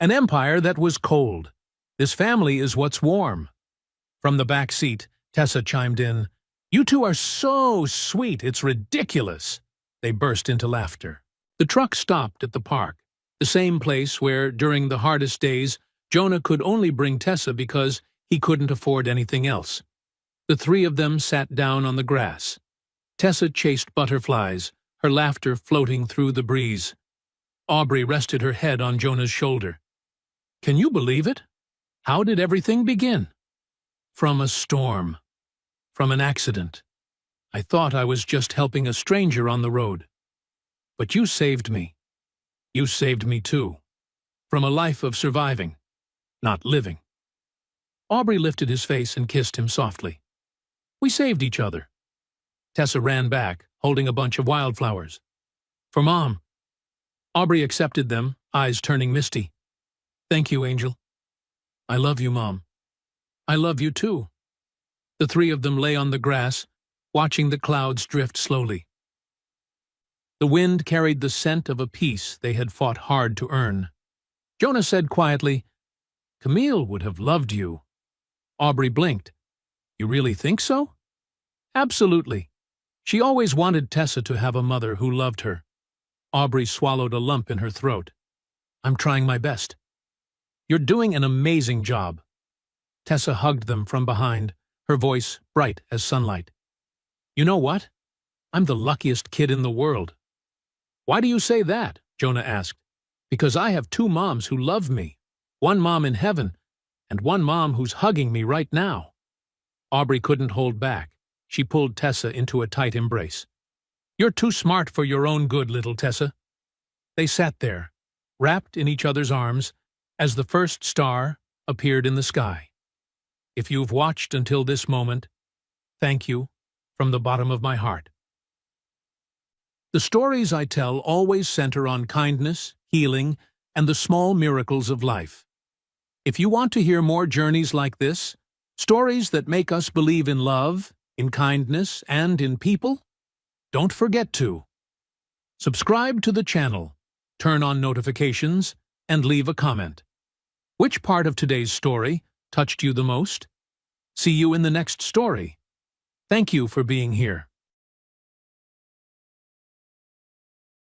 An empire that was cold. This family is what's warm." From the back seat, Tessa chimed in, "You two are so sweet, it's ridiculous." They burst into laughter. The truck stopped at the park, the same place where, during the hardest days, Jonah could only bring Tessa because he couldn't afford anything else. The three of them sat down on the grass. Tessa chased butterflies, her laughter floating through the breeze. Aubrey rested her head on Jonah's shoulder. "Can you believe it? How did everything begin?" "From a storm. From an accident. I thought I was just helping a stranger on the road. But you saved me. You saved me too. From a life of surviving, not living." Aubrey lifted his face and kissed him softly. "We saved each other." Tessa ran back, holding a bunch of wildflowers. "For Mom." Aubrey accepted them, eyes turning misty. "Thank you, Angel. I love you, Mom. I love you too." The three of them lay on the grass, watching the clouds drift slowly. The wind carried the scent of a peace they had fought hard to earn. Jonah said quietly, "Camille would have loved you." Aubrey blinked. "You really think so?" "Absolutely. She always wanted Tessa to have a mother who loved her." Aubrey swallowed a lump in her throat. "I'm trying my best." "You're doing an amazing job." Tessa hugged them from behind, her voice bright as sunlight. "You know what? I'm the luckiest kid in the world." "Why do you say that?" Jonah asked. "Because I have two moms who love me. One mom in heaven, and one mom who's hugging me right now." Aubrey couldn't hold back. She pulled Tessa into a tight embrace. "You're too smart for your own good, little Tessa." They sat there, wrapped in each other's arms, as the first star appeared in the sky. If you've watched until this moment, thank you from the bottom of my heart. The stories I tell always center on kindness, healing, and the small miracles of life. If you want to hear more journeys like this, stories that make us believe in love, in kindness, and in people, don't forget to subscribe to the channel, turn on notifications, and leave a comment. Which part of today's story touched you the most? See you in the next story. Thank you for being here.